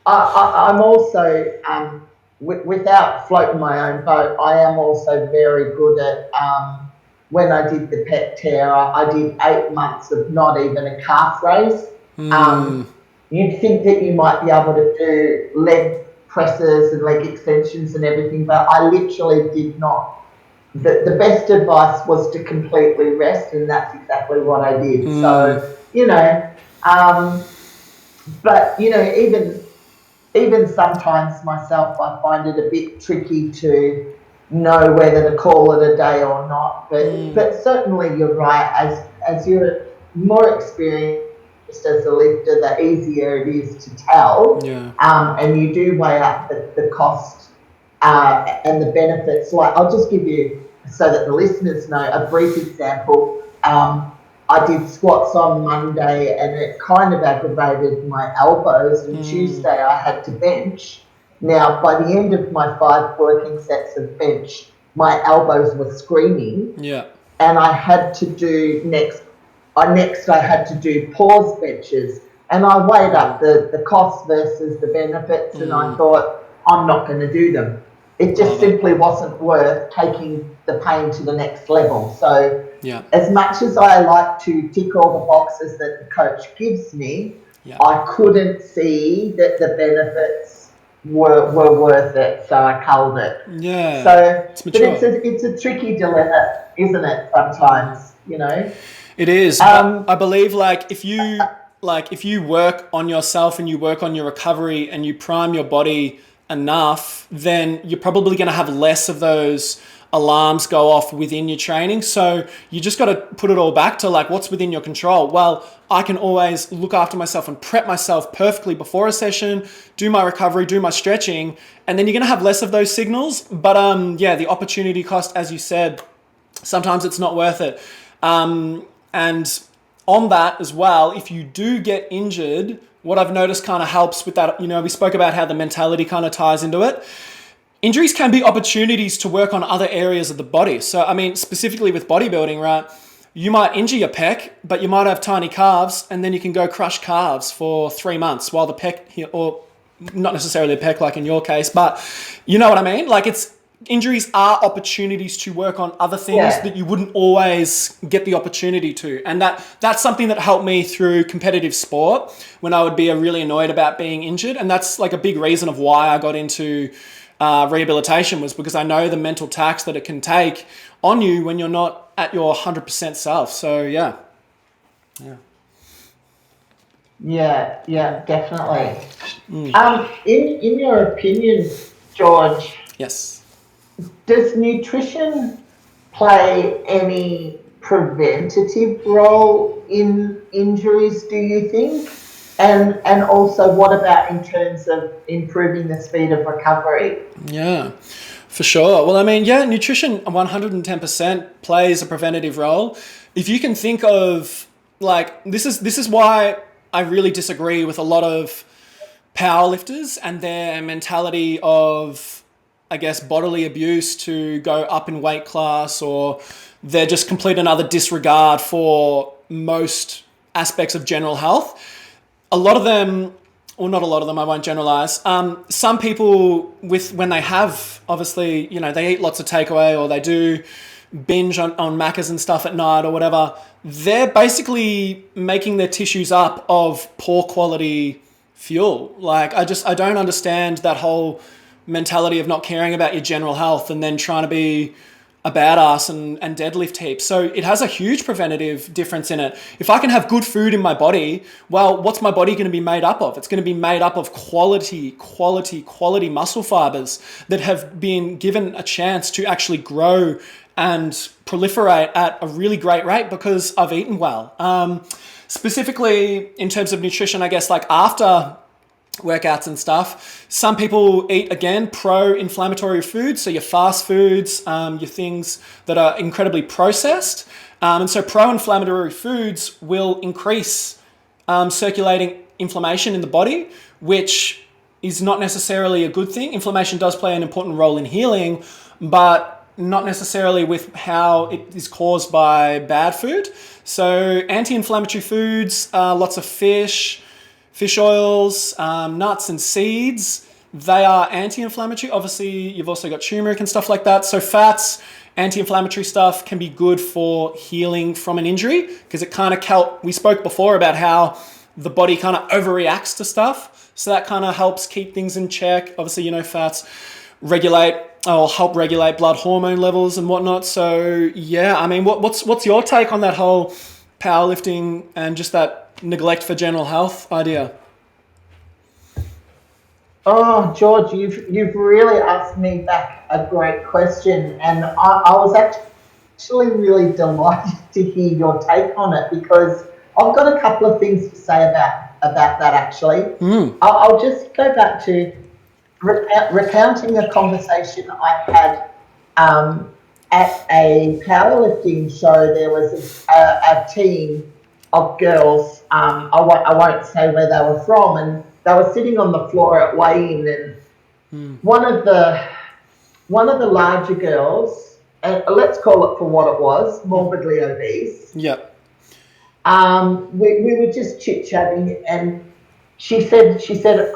I'm also, without floating my own boat, I am also very good at, when I did the pec tear, I did 8 months of not even a calf raise. You'd think that you might be able to do leg presses and leg extensions and everything, but I literally did not. The best advice was to completely rest, and that's exactly what I did. So, you know, but, you know, even sometimes myself, I find it a bit tricky to know whether to call it a day or not. But certainly you're right. As you're more experienced as a lifter, the easier it is to tell. Yeah. And you do weigh up the cost and the benefits. Like, I'll just give you, so that the listeners know, a brief example. I did squats on Monday and it kind of aggravated my elbows, and Tuesday I had to bench. Now, by the end of my 5 working sets of bench, my elbows were screaming. Yeah. And I had to do I had to do pause benches, and I weighed up the costs versus the benefits, and I thought, I'm not going to do them. It just simply wasn't worth taking the pain to the next level. So as much as I like to tick all the boxes that the coach gives me, I couldn't see that the benefits were worth it, so I culled it. Yeah. So but it's a tricky dilemma, isn't it, sometimes, you know? It is. I believe if you work on yourself and you work on your recovery and you prime your body enough, then you're probably going to have less of those alarms go off within your training. So you just got to put it all back to like what's within your control. Well, I can always look after myself and prep myself perfectly before a session, do my recovery, do my stretching, and then you're going to have less of those signals. But yeah, the opportunity cost, as you said, sometimes it's not worth it. And on that as well, if you do get injured, what I've noticed kind of helps with that, we spoke about how the mentality kind of ties into it. Injuries can be opportunities to work on other areas of the body. So, I mean, specifically with bodybuilding, right? You might injure your pec, but you might have tiny calves, and then you can go crush calves for 3 months while the pec, or not necessarily a pec like in your case, but you know what I mean? Like injuries are opportunities to work on other things that you wouldn't always get the opportunity to. And that's something that helped me through competitive sport when I would be really annoyed about being injured. And that's like a big reason of why I got into rehabilitation, was because I know the mental tax that it can take on you when you're not at your 100% self. So yeah. Yeah, definitely. In your opinion, George, Yes. does nutrition play any preventative role in injuries, do you think? And also, what about in terms of improving the speed of recovery? Yeah, for sure. Well, I mean, yeah, nutrition 110% plays a preventative role. If you can think of, like, this is why I really disagree with a lot of powerlifters and their mentality of, I guess, bodily abuse to go up in weight class, or they're just complete another disregard for most aspects of general health. A lot of them, or not a lot of them, I won't generalize. Some people when they have, obviously, they eat lots of takeaway, or they do binge on Maccas and stuff at night or whatever, they're basically making their tissues up of poor quality fuel. Like, I don't understand that whole mentality of not caring about your general health and then trying to be a badass and deadlift heaps. So it has a huge preventative difference in it. If I can have good food in my body, well, what's my body going to be made up of? It's going to be made up of quality muscle fibers that have been given a chance to actually grow and proliferate at a really great rate because I've eaten well. Specifically in terms of nutrition, I guess, like after workouts and stuff, some people eat, again, pro-inflammatory foods, so your fast foods, your things that are incredibly processed, and so pro-inflammatory foods will increase circulating inflammation in the body, which is not necessarily a good thing. Inflammation does play an important role in healing, but not necessarily with how it is caused by bad food. So anti-inflammatory foods, lots of fish oils, nuts and seeds, they are anti-inflammatory. Obviously, you've also got turmeric and stuff like that. So fats, anti-inflammatory stuff can be good for healing from an injury, because it kind of we spoke before about how the body kind of overreacts to stuff. So that kind of helps keep things in check. Obviously, fats help regulate blood hormone levels and whatnot. So yeah, I mean, what's your take on that whole powerlifting and just that neglect for general health idea? Oh, George, you've really asked me back a great question, and I was actually really delighted to hear your take on it, because I've got a couple of things to say about that actually. I'll just go back to recounting a conversation I had at a powerlifting show. There was a team of girls, I won't say where they were from, and they were sitting on the floor at weigh-in, and one of the larger girls, and let's call it for what it was, morbidly obese. Yep. We were just chit-chatting, and she said,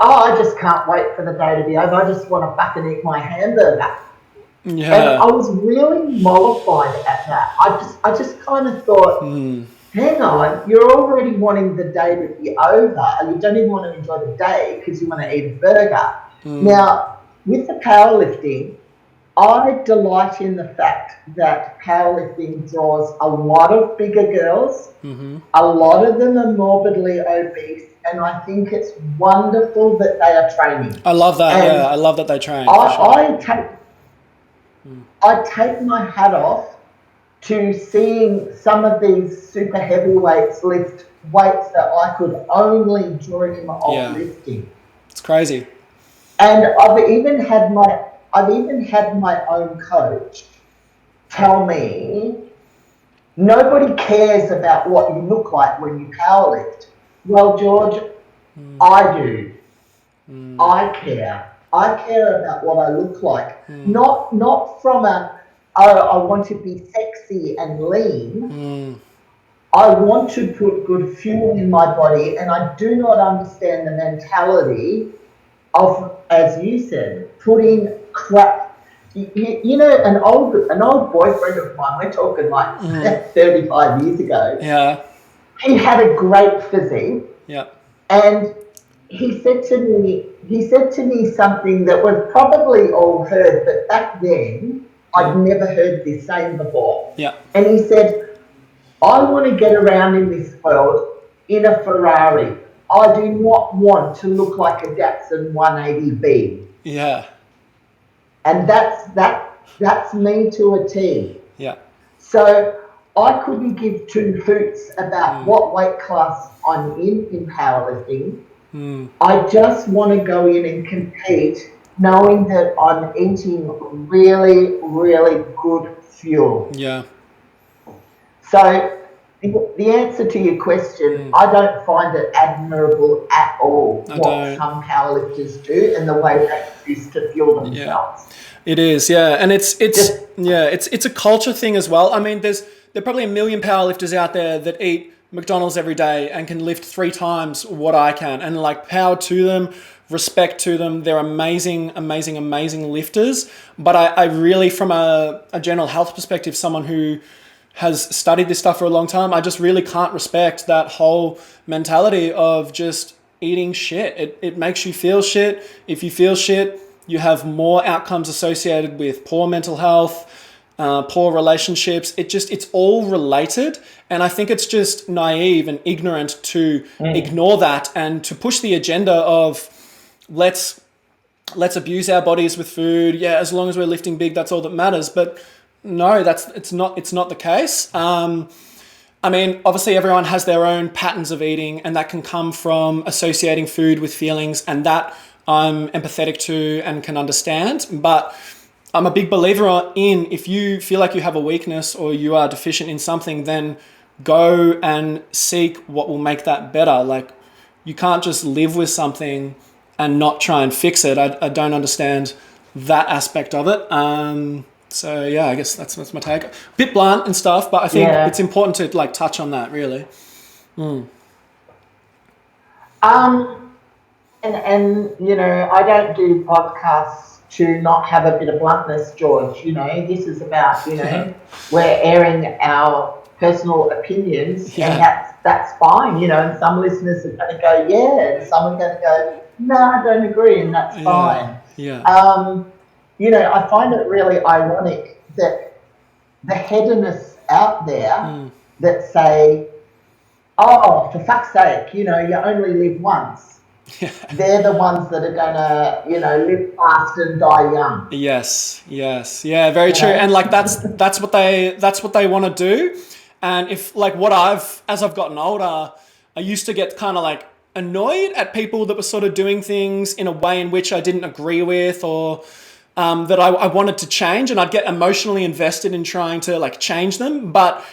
oh, I just can't wait for the day to be over. I just want to fucking eat my hamburger. Yeah. And I was really mollified at that. I just kind of thought, hang on, you're already wanting the day to be over, and you don't even want to enjoy the day because you want to eat a burger. Now, with the powerlifting, I delight in the fact that powerlifting draws a lot of bigger girls. A lot of them are morbidly obese, and I think it's wonderful that they are training. I love that. I love that they train. I take my hat off to seeing some of these super heavyweights lift weights that I could only dream of lifting. It's crazy. And I've even had my own coach tell me, nobody cares about what you look like when you powerlift. Well, George, I do. I care. I care about what I look like. Not from I want to be sexy and lean. I want to put good fuel in my body, and I do not understand the mentality of, as you said, putting crap. You know, an old boyfriend of mine, we're talking like 35 years ago. Yeah. He had a great physique. Yeah. And he said to me something that was probably all heard, but back then I'd never heard this saying before. Yeah. And he said, I want to get around in this world in a Ferrari. I do not want to look like a Datsun 180B. Yeah. And that's me to a T. Yeah. So I couldn't give two hoots about what weight class I'm in powerlifting. I just want to go in and compete knowing that I'm eating really, really good fuel. Yeah. So the answer to your question, I don't find it admirable at all what some powerlifters do and the way they used to fuel themselves. It is, yeah, and it's a culture thing as well. I mean, there are probably a million powerlifters out there that eat McDonald's every day and can lift 3 times what I can, and like power to them, respect to them. They're amazing, amazing, amazing lifters. But I really, from a general health perspective, someone who has studied this stuff for a long time, I just really can't respect that whole mentality of just eating shit. It makes you feel shit. If you feel shit, you have more outcomes associated with poor mental health, poor relationships. It's all related. And I think it's just naive and ignorant to ignore that and to push the agenda of let's abuse our bodies with food. Yeah, as long as we're lifting big, that's all that matters. But no, it's not the case. I mean, obviously everyone has their own patterns of eating, and that can come from associating food with feelings, and that I'm empathetic to and can understand. But I'm a big believer in, if you feel like you have a weakness or you are deficient in something, then go and seek what will make that better. Like, you can't just live with something and not try and fix it. I don't understand that aspect of it. So yeah, I guess that's my take. Bit blunt and stuff, but I think it's important to like touch on that really. And you know, I don't do podcasts to not have a bit of bluntness, George. You know, this is about, you know, we're airing our personal opinions, and that's fine, you know, and some listeners are going to go, yeah, and some are going to go, no, I don't agree, and that's fine. You know, I find it really ironic that the hedonists out there that say, oh, for fuck's sake, you know, you only live once. They're the ones that are gonna, you know, live fast and die young. Yes, yeah, very true. And like that's what they want to do. And if like as I've gotten older, I used to get kind of like annoyed at people that were sort of doing things in a way in which I didn't agree with, or that I wanted to change, and I'd get emotionally invested in trying to like change them. But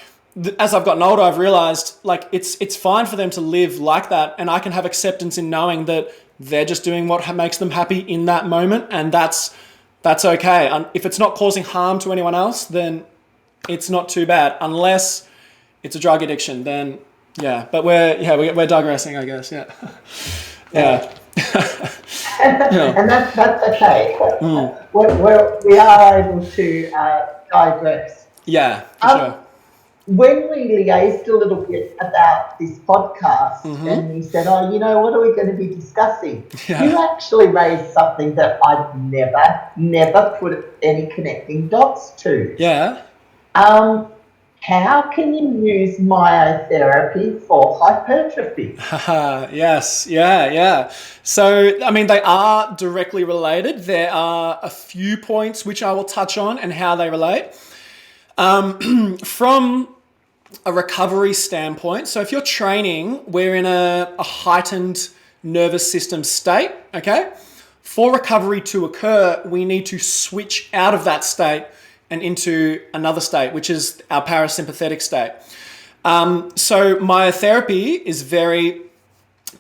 as I've gotten older, I've realized like it's fine for them to live like that, and I can have acceptance in knowing that they're just doing what makes them happy in that moment, and that's okay. And if it's not causing harm to anyone else, then it's not too bad. Unless it's a drug addiction, then yeah. But we're digressing, I guess. Yeah. And that's okay. We are able to digress. Yeah, for sure. When we liaised a little bit about this podcast, and you said, oh, you know, what are we going to be discussing? You actually raised something that I've never put any connecting dots to. Yeah. how can you use myotherapy for hypertrophy? Yes, yeah. So, I mean, they are directly related. There are a few points which I will touch on and how they relate. From a recovery standpoint, so if you're training, we're in a heightened nervous system state, okay? For recovery to occur, we need to switch out of that state and into another state, which is our parasympathetic state. So myotherapy is very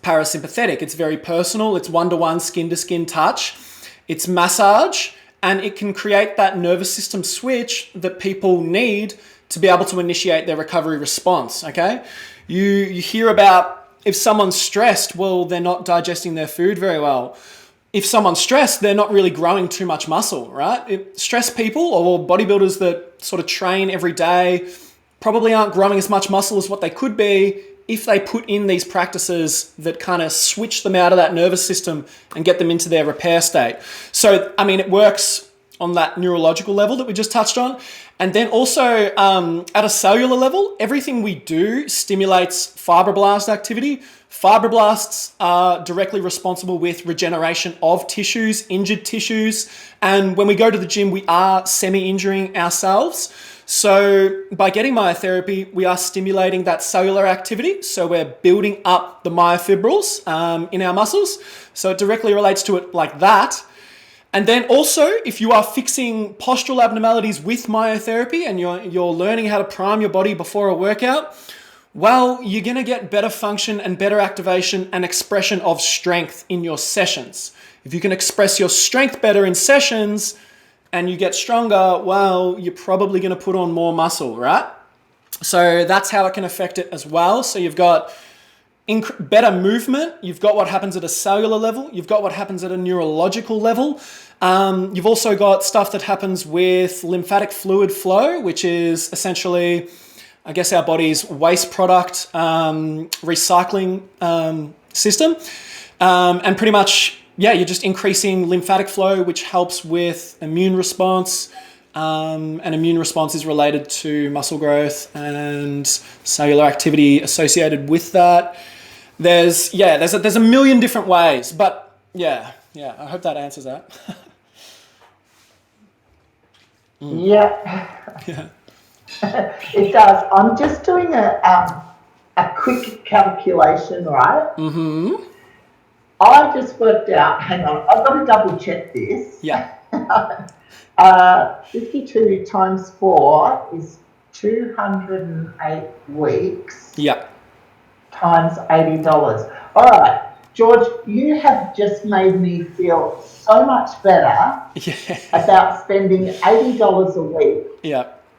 parasympathetic. It's very personal. It's one-to-one, skin-to-skin touch. It's massage, and it can create that nervous system switch that people need to be able to initiate their recovery response, okay? You hear about if someone's stressed, well, they're not digesting their food very well. If someone's stressed, they're not really growing too much muscle, right? Stressed people or bodybuilders that sort of train every day probably aren't growing as much muscle as what they could be if they put in these practices that kind of switch them out of that nervous system and get them into their repair state. So, I mean, it works on that neurological level that we just touched on. And then also at a cellular level, everything we do stimulates fibroblast activity. Fibroblasts are directly responsible with regeneration of tissues, injured tissues. And when we go to the gym, we are semi-injuring ourselves. So by getting myotherapy, we are stimulating that cellular activity. So we're building up the myofibrils in our muscles. So it directly relates to it like that. And then also, if you are fixing postural abnormalities with myotherapy and you're learning how to prime your body before a workout, well, you're going to get better function and better activation and expression of strength in your sessions. If you can express your strength better in sessions and you get stronger, well, you're probably going to put on more muscle, right? So that's how it can affect it as well. So you've got better movement, you've got what happens at a cellular level, you've got what happens at a neurological level. You've also got stuff that happens with lymphatic fluid flow, which is essentially, I guess, our body's waste product recycling system. And pretty much, yeah, you're just increasing lymphatic flow, which helps with immune response. And immune response is related to muscle growth and cellular activity associated with that. There's a million different ways, but yeah, I hope that answers that. Yeah. It does. I'm just doing a quick calculation, right? Mm-hmm. I just worked out, hang on, I've got to double check this. Yeah. 52 times 4 is 208 weeks. Yeah. Times $80. All right, George, you have just made me feel so much better about spending $80 a week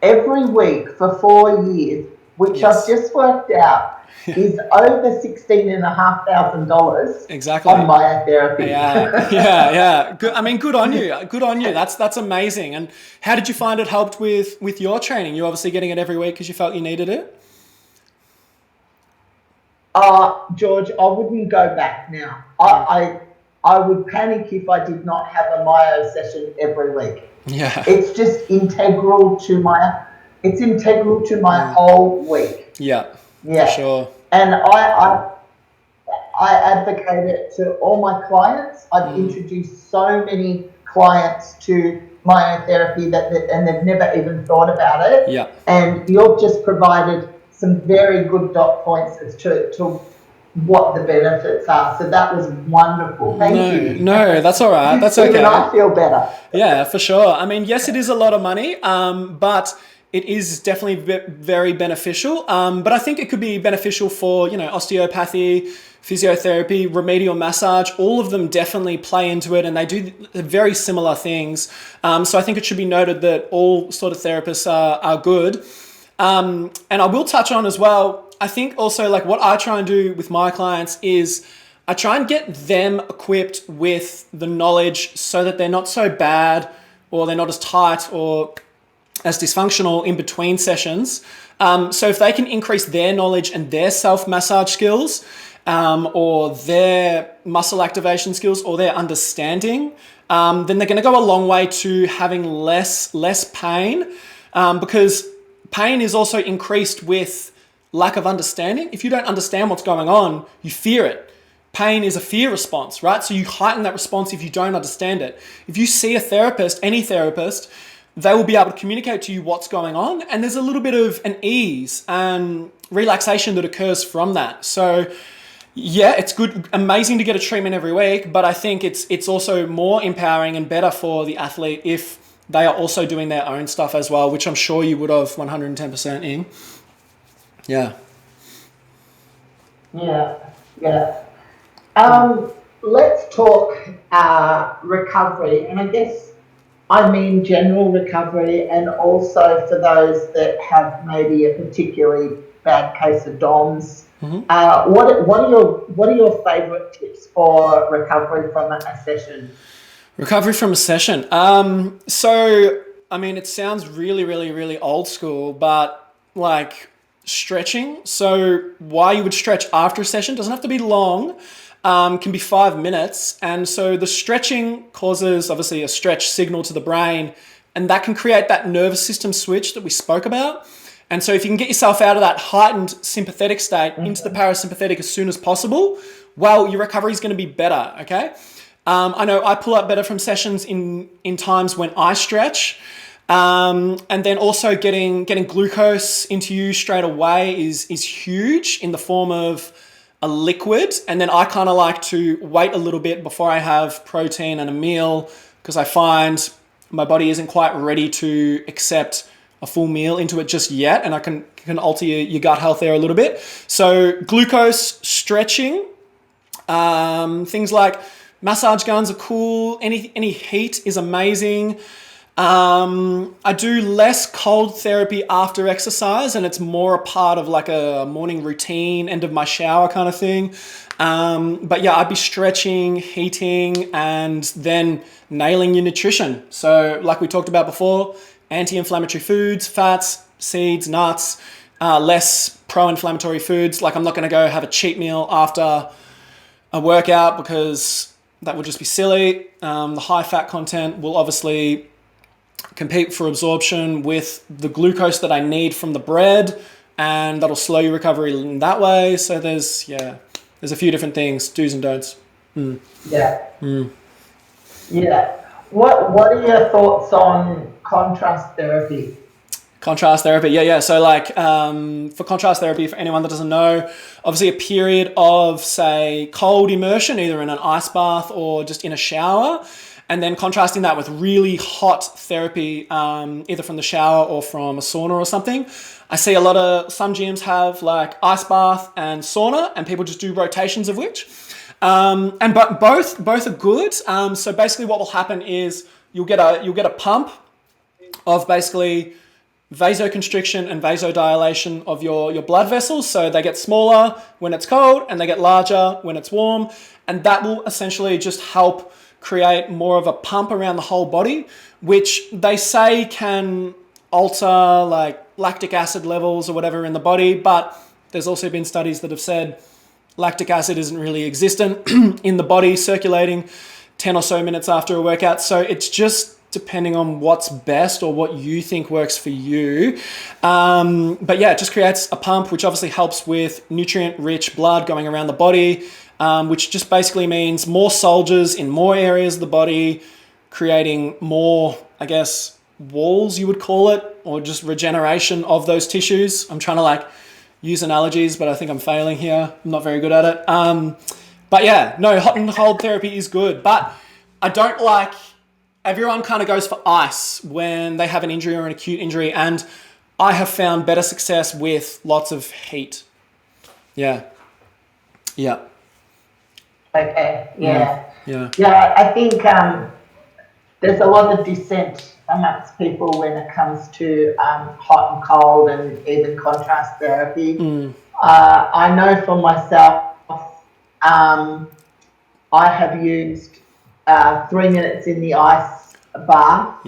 every week for 4 years, which I've just worked out is over $16,500 exactly on myotherapy. Yeah. Good. I mean, good on you. That's amazing. And how did you find it helped with your training? You're obviously getting it every week because you felt you needed it. George, I wouldn't go back now. I would panic if I did not have a myo session every week. Yeah. It's just integral to my whole week. Yeah. Yeah. For sure. And I advocate it to all my clients. I've introduced so many clients to myotherapy and they've never even thought about it. Yeah. And you've just provided some very good dot points as to what the benefits are. So that was wonderful. Thank you. No, that's all right. That's okay. Even I feel better. Yeah, for sure. I mean, yes, it is a lot of money, but it is definitely very beneficial. But I think it could be beneficial for, osteopathy, physiotherapy, remedial massage. All of them definitely play into it and they do very similar things. So I think it should be noted that all sort of therapists are good. And I will touch on as well, I think also like what I try and do with my clients is I try and get them equipped with the knowledge so that they're not so bad or they're not as tight or as dysfunctional in between sessions. So if they can increase their knowledge and their self-massage skills or their muscle activation skills or their understanding, then they're going to go a long way to having less pain because pain is also increased with lack of understanding. If you don't understand what's going on, you fear it. Pain is a fear response, right? So you heighten that response if you don't understand it. If you see a therapist, any therapist, they will be able to communicate to you what's going on, and there's a little bit of an ease and relaxation that occurs from that. So yeah, it's good, amazing to get a treatment every week, but I think it's also more empowering and better for the athlete if they are also doing their own stuff as well, which I'm sure you would have 110% in. Yeah. Yeah. Let's talk recovery, and I guess I mean general recovery, and also for those that have maybe a particularly bad case of DOMS. What are your favourite tips for recovery from a session? Recovery from a session. So I mean, it sounds really, really, really old school, but like stretching. So why you would stretch after a session doesn't have to be long. Can be 5 minutes. And so the stretching causes obviously a stretch signal to the brain, and that can create that nervous system switch that we spoke about. And so if you can get yourself out of that heightened sympathetic state into the parasympathetic as soon as possible, well, your recovery is going to be better, okay? I know I pull up better from sessions in times when I stretch. And then also getting glucose into you straight away is huge in the form of a liquid. And then I kind of like to wait a little bit before I have protein and a meal, because I find my body isn't quite ready to accept a full meal into it just yet, and I can alter your gut health there a little bit. So glucose, stretching, things like massage guns are cool. Any heat is amazing. I do less cold therapy after exercise, and it's more a part of like a morning routine, end of my shower kind of thing. But yeah, I'd be stretching, heating, and then nailing your nutrition. So like we talked about before, anti-inflammatory foods, fats, seeds, nuts, less pro-inflammatory foods. Like I'm not going to go have a cheat meal after a workout because that would just be silly. The high fat content will obviously compete for absorption with the glucose that I need from the bread, and that'll slow your recovery in that way. So there's a few different things, do's and don'ts. Yeah. What are your thoughts on contrast therapy? Contrast therapy, yeah. So like for contrast therapy, for anyone that doesn't know, obviously a period of, say, cold immersion, either in an ice bath or just in a shower, and then contrasting that with really hot therapy, either from the shower or from a sauna or something. I see some gyms have like ice bath and sauna, and people just do rotations of which. But both are good. So basically what will happen is you'll get a pump of basically vasoconstriction and vasodilation of your blood vessels. So they get smaller when it's cold and they get larger when it's warm. And that will essentially just help create more of a pump around the whole body, which they say can alter like lactic acid levels or whatever in the body. But there's also been studies that have said lactic acid isn't really existent in the body, circulating 10 or so minutes after a workout. So it's just depending on what's best or what you think works for you. But yeah, it just creates a pump, which obviously helps with nutrient-rich blood going around the body, which just basically means more soldiers in more areas of the body, creating more, I guess, walls, you would call it, or just regeneration of those tissues. I'm trying to like use analogies, but I think I'm failing here. I'm not very good at it. But yeah, no, hot and cold therapy is good, but I don't like, everyone kind of goes for ice when they have an injury or an acute injury, and I have found better success with lots of heat. Yeah. Okay, yeah. Yeah. I think there's a lot of dissent amongst people when it comes to hot and cold and even contrast therapy. I know for myself, I have used 3 minutes in the ice bath,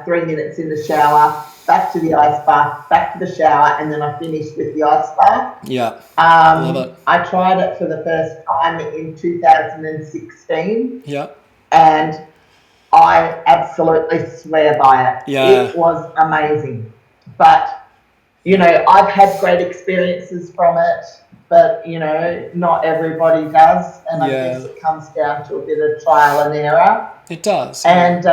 3 minutes in the shower, back to the ice bath, back to the shower, and then I finished with the ice bath. Yeah, love it. I tried it for the first time in 2016. Yeah. And I absolutely swear by it. Yeah. It was amazing. But you know, I've had great experiences from it, but, you know, not everybody does. And I guess it comes down to a bit of trial and error. It does. And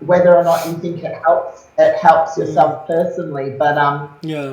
whether or not you think it helps yourself personally. But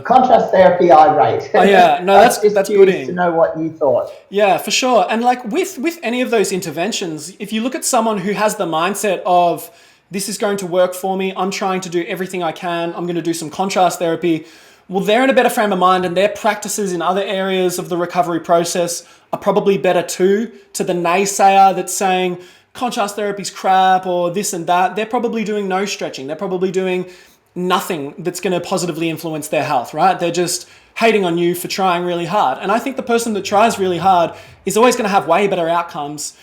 contrast therapy, I rate. Oh, yeah. No, that's good. To know what you thought. Yeah, for sure. And like with any of those interventions, if you look at someone who has the mindset of, this is going to work for me, I'm trying to do everything I can, I'm going to do some contrast therapy, well, they're in a better frame of mind, and their practices in other areas of the recovery process are probably better too. To the naysayer that's saying contrast therapy's crap or this and that, they're probably doing no stretching. They're probably doing nothing that's going to positively influence their health, right? They're just hating on you for trying really hard. And I think the person that tries really hard is always going to have way better outcomes,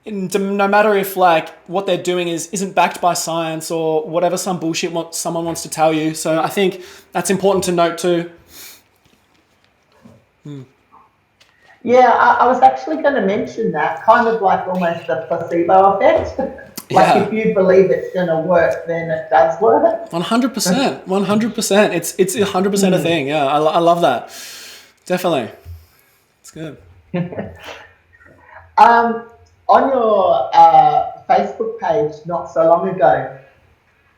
no matter if like what they're doing isn't backed by science or whatever some bullshit someone wants to tell you. So I think that's important to note too. Yeah, I was actually going to mention that, kind of like almost the placebo effect. If you believe it's going to work, then it does work. 100%. 100%. It's 100% a thing. Yeah, I love that. Definitely. It's good. On your Facebook page not so long ago,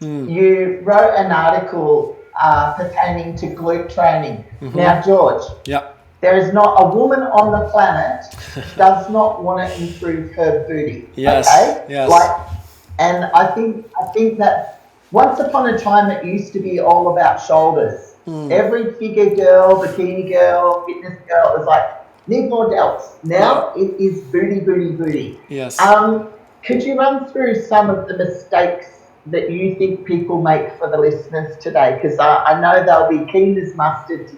you wrote an article pertaining to glute training. Now, George, there is not a woman on the planet does not want to improve her booty. Yes. Okay? Yes. And I think that once upon a time it used to be all about shoulders. Every figure girl, bikini girl, fitness girl was like, need more delts. Now it is booty, booty, booty. Yes. Could you run through some of the mistakes that you think people make for the listeners today? Because I know they'll be keen as mustard to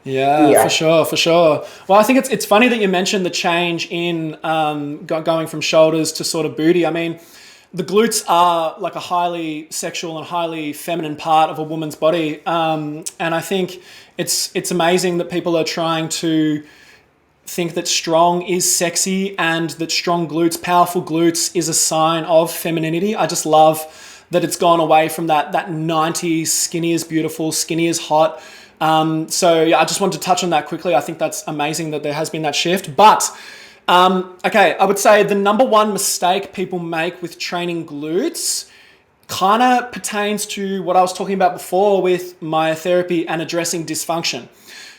Yeah, for sure. Well, I think it's funny that you mentioned the change in going from shoulders to sort of booty. I mean, the glutes are like a highly sexual and highly feminine part of a woman's body. And I think it's amazing that people are trying to think that strong is sexy and that strong glutes, powerful glutes is a sign of femininity. I just love that it's gone away from that 90s skinny is beautiful, skinny is hot. So yeah, I just wanted to touch on that quickly. I think that's amazing that there has been that shift. But okay, I would say the number one mistake people make with training glutes kind of pertains to what I was talking about before with myotherapy and addressing dysfunction.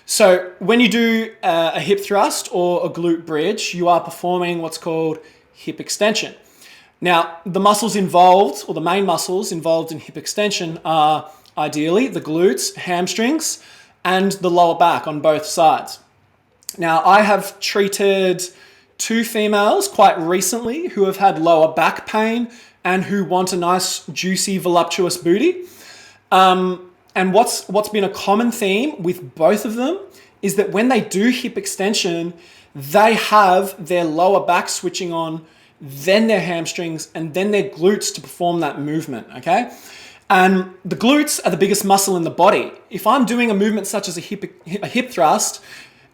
So when you do a hip thrust or a glute bridge, you are performing what's called hip extension. Now, the muscles involved, or the main muscles involved in hip extension are ideally the glutes, hamstrings, and the lower back on both sides. Now, I have treated 2 females quite recently who have had lower back pain and who want a nice, juicy, voluptuous booty. And what's been a common theme with both of them is that when they do hip extension, they have their lower back switching on, then their hamstrings, and then their glutes to perform that movement, okay? And the glutes are the biggest muscle in the body. If I'm doing a movement such as a hip thrust,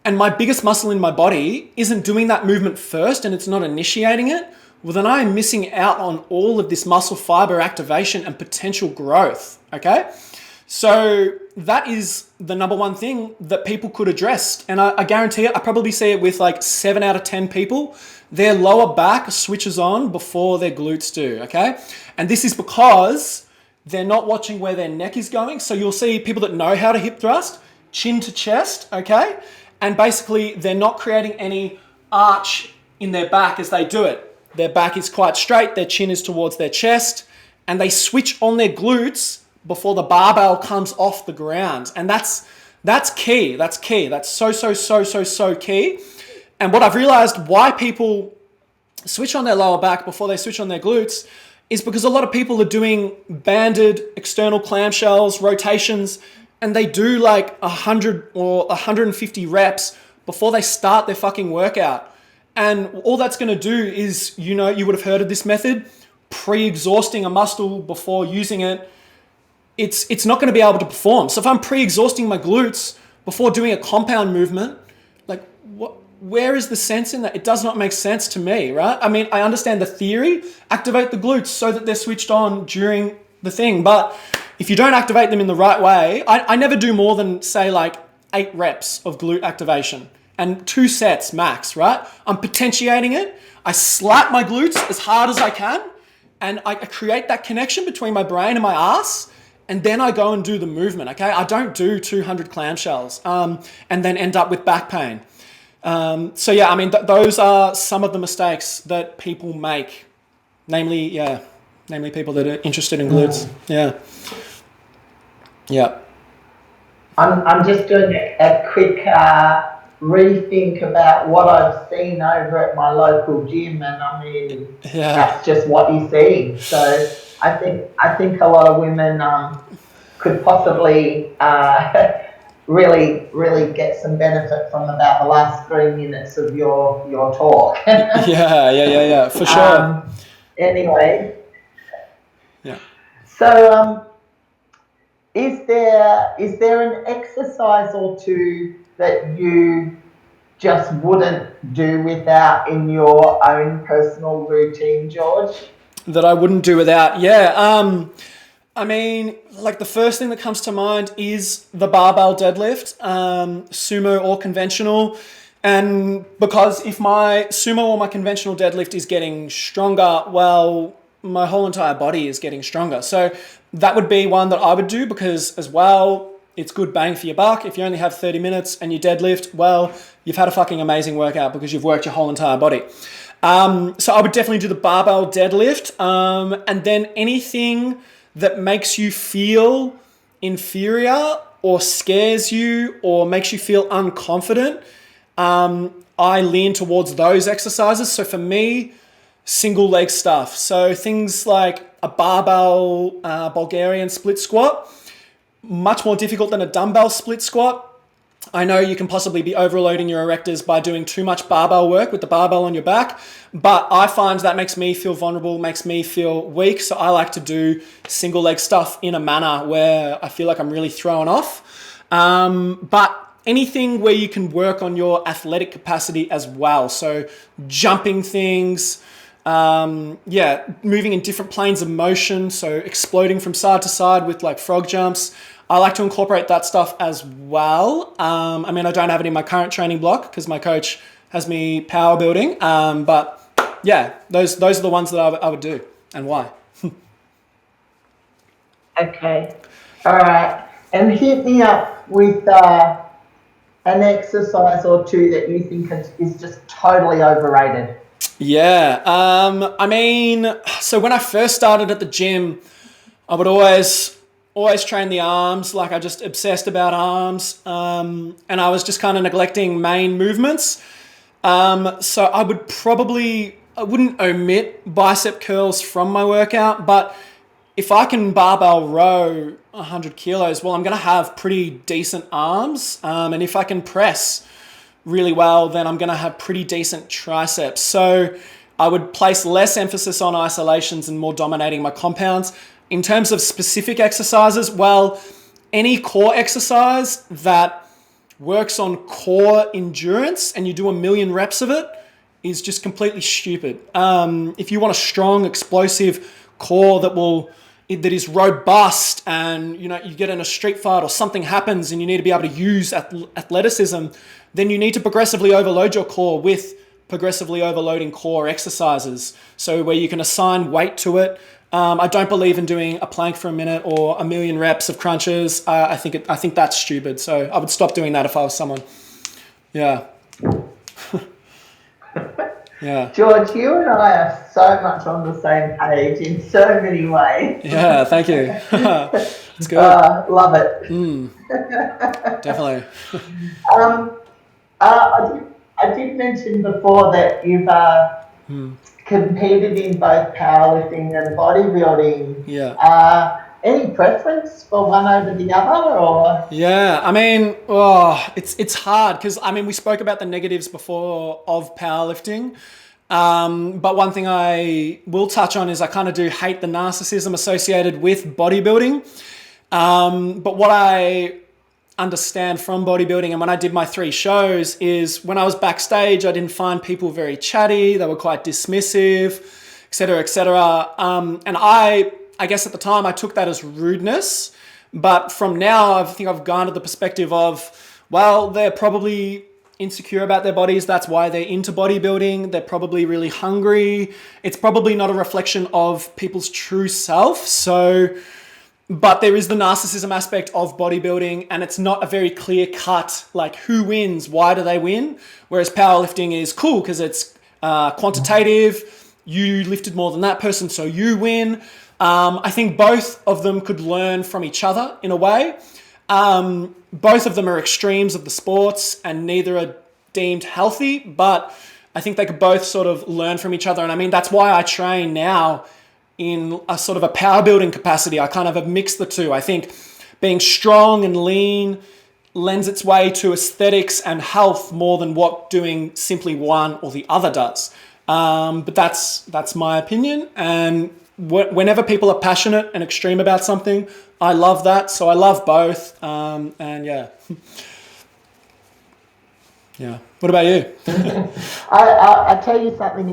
and my biggest muscle in my body isn't doing that movement first and it's not initiating it, well, then I am missing out on all of this muscle fiber activation and potential growth, okay? So that is the number one thing that people could address. And I guarantee it, I probably see it with like 7 out of 10 people. Their lower back switches on before their glutes do, okay? And this is because they're not watching where their neck is going. So you'll see people that know how to hip thrust, chin to chest, okay? And basically they're not creating any arch in their back as they do it. Their back is quite straight, their chin is towards their chest, and they switch on their glutes before the barbell comes off the ground. And that's key. That's key. That's so key. And what I've realized why people switch on their lower back before they switch on their glutes is because a lot of people are doing banded external clamshells, rotations, and they do like 100 or 150 reps before they start their fucking workout. And all that's going to do is, you know, you would have heard of this method, pre-exhausting a muscle before using it. It's not going to be able to perform. So if I'm pre-exhausting my glutes before doing a compound movement, like where is the sense in that? It does not make sense to me, right? I mean, I understand the theory, activate the glutes so that they're switched on during the thing, but if you don't activate them in the right way, I never do more than say like 8 reps of glute activation and 2 sets max, right? I'm potentiating it. I slap my glutes as hard as I can and I create that connection between my brain and my ass. And then I go and do the movement, okay? I don't do 200 clamshells and then end up with back pain. So yeah, I mean, those are some of the mistakes that people make. Namely people that are interested in glutes. Yeah. I'm just doing a quick rethink about what I've seen over at my local gym, and I mean, that's just what you see. So I think a lot of women could possibly really get some benefit from about the last 3 minutes of your talk. Yeah, for sure. Anyway. Yeah. So is there an exercise or two that you just wouldn't do without in your own personal routine, George? That I wouldn't do without? Yeah. I mean, like the first thing that comes to mind is the barbell deadlift, sumo or conventional. And because if my sumo or my conventional deadlift is getting stronger, well, my whole entire body is getting stronger. So that would be one that I would do because as well, it's good bang for your buck. If you only have 30 minutes and you deadlift, well, you've had a fucking amazing workout because you've worked your whole entire body. So I would definitely do the barbell deadlift. And then anything that makes you feel inferior or scares you or makes you feel unconfident, I lean towards those exercises. So for me, single leg stuff. So things like a barbell Bulgarian split squat, much more difficult than a dumbbell split squat. I know you can possibly be overloading your erectors by doing too much barbell work with the barbell on your back, but I find that makes me feel vulnerable, makes me feel weak. So I like to do single leg stuff in a manner where I feel like I'm really thrown off. But anything where you can work on your athletic capacity as well. So jumping things, moving in different planes of motion. So exploding from side to side with like frog jumps. I like to incorporate that stuff as well. I mean, I don't have it in my current training block because my coach has me power building. But yeah, those are the ones that I would do and why. Okay. All right. And hit me up with an exercise or two that you think is just totally overrated. Yeah. I mean, so when I first started at the gym, I would always train the arms. Like I just obsessed about arms. And I was just kind of neglecting main movements. So I wouldn't omit bicep curls from my workout, but if I can barbell row 100 kilos, well, I'm going to have pretty decent arms. And if I can press really well, then I'm going to have pretty decent triceps. So I would place less emphasis on isolations and more dominating my compounds. In terms of specific exercises, well, any core exercise that works on core endurance and you do 1,000,000 reps of it is just completely stupid. If you want a strong, explosive core that is robust and you get in a street fight or something happens and you need to be able to use athleticism, then you need to progressively overload your core with progressively overloading core exercises. So where you can assign weight to it. I don't believe in doing a plank for a minute or 1,000,000 reps of crunches. I think that's stupid. So I would stop doing that if I was someone. Yeah. Yeah. George, you and I are so much on the same page in so many ways. Yeah, thank you. It's good. Love it. Definitely. I did mention before that you've competed in both powerlifting and bodybuilding. Yeah. Any preference for one over the other, or? Yeah, I mean, it's hard because we spoke about the negatives before of powerlifting. But one thing I will touch on is I kind of do hate the narcissism associated with bodybuilding. But what I understand from bodybuilding and when I did my 3 shows is when I was backstage, I didn't find people very chatty. They were quite dismissive, et cetera, et cetera. And I I guess at the time I took that as rudeness, but from now I think I've garnered the perspective of, well, they're probably insecure about their bodies. That's why they're into bodybuilding. They're probably really hungry. It's probably not a reflection of people's true self. So, but there is the narcissism aspect of bodybuilding, and it's not a very clear cut, like who wins, why do they win? Whereas powerlifting is cool because it's quantitative. You lifted more than that person, so you win. I think both of them could learn from each other in a way. Both of them are extremes of the sports and neither are deemed healthy, but I think they could both sort of learn from each other. And I mean, that's why I train now in a sort of a power building capacity. I kind of have mixed the two. I think being strong and lean lends its way to aesthetics and health more than what doing simply one or the other does. But that's my opinion. And whenever people are passionate and extreme about something, I love that. So I love both. And yeah. Yeah. What about you? I tell you something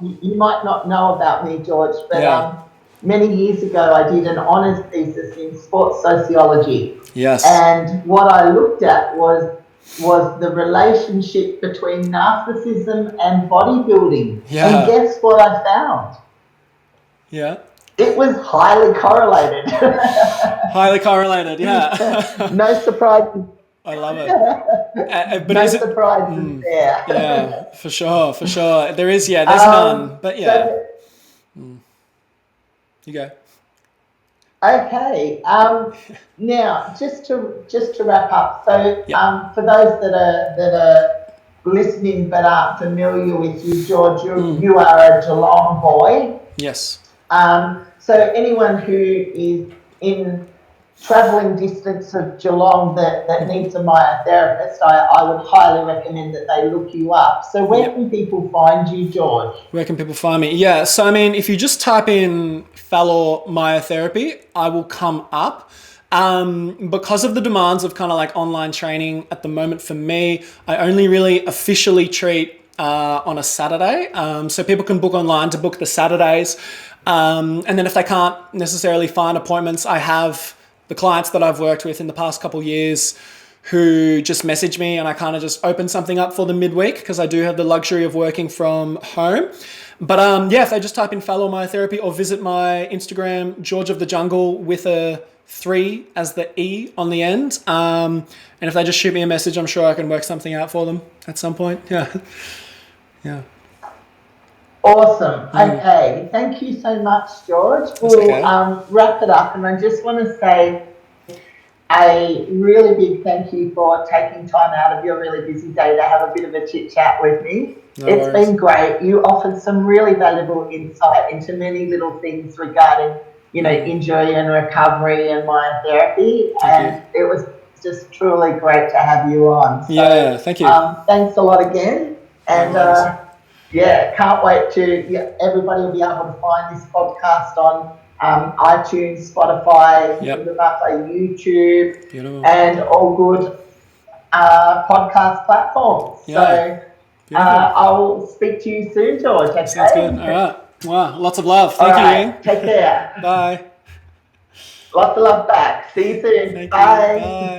you might not know about me, George, but many years ago I did an honours thesis in sports sociology. Yes. And what I looked at was the relationship between narcissism and bodybuilding. Yeah. And guess what I found? Yeah. It was highly correlated. Highly correlated, yeah. No surprises. I love it. But no is it surprises there. Yeah, for sure. There is, there's none. But yeah. So, you go. Okay. Now, just to wrap up. So, for those that are listening but aren't familiar with you, George, you are a Geelong boy. Yes. So anyone who is in travelling distance of Geelong that needs a myotherapist, I would highly recommend that they look you up. So where can people find you, George? Where can people find me? Yeah, so I mean, if you just type in Fallaw myotherapy, I will come up. Because of the demands of kind of like online training at the moment for me, I only really officially treat on a Saturday. So people can book online to book the Saturdays. And then if they can't necessarily find appointments, I have the clients that I've worked with in the past couple of years who just message me and I kind of just open something up for them midweek because I do have the luxury of working from home. But if they just type in Fallaw myotherapy or visit my Instagram, George of the Jungle with a 3 as the E on the end. And if they just shoot me a message, I'm sure I can work something out for them at some point. Yeah. Yeah. Awesome. Okay. Thank you so much, George. We'll wrap it up. And I just want to say a really big thank you for taking time out of your really busy day to have a bit of a chit chat with me. It's been great. You offered some really valuable insight into many little things regarding, injury and recovery and myotherapy. And it was just truly great to have you on. So, thank you. Thanks a lot again. And can't wait to, everybody will be able to find this podcast on iTunes, Spotify, the Barclay YouTube, and all good podcast platforms. So I will speak to you soon, George. Okay? Sounds good. All right. Wow. Lots of love. Thank you, Ian. Take care. Bye. Lots of love back. See you soon. Thank Bye. You. Bye.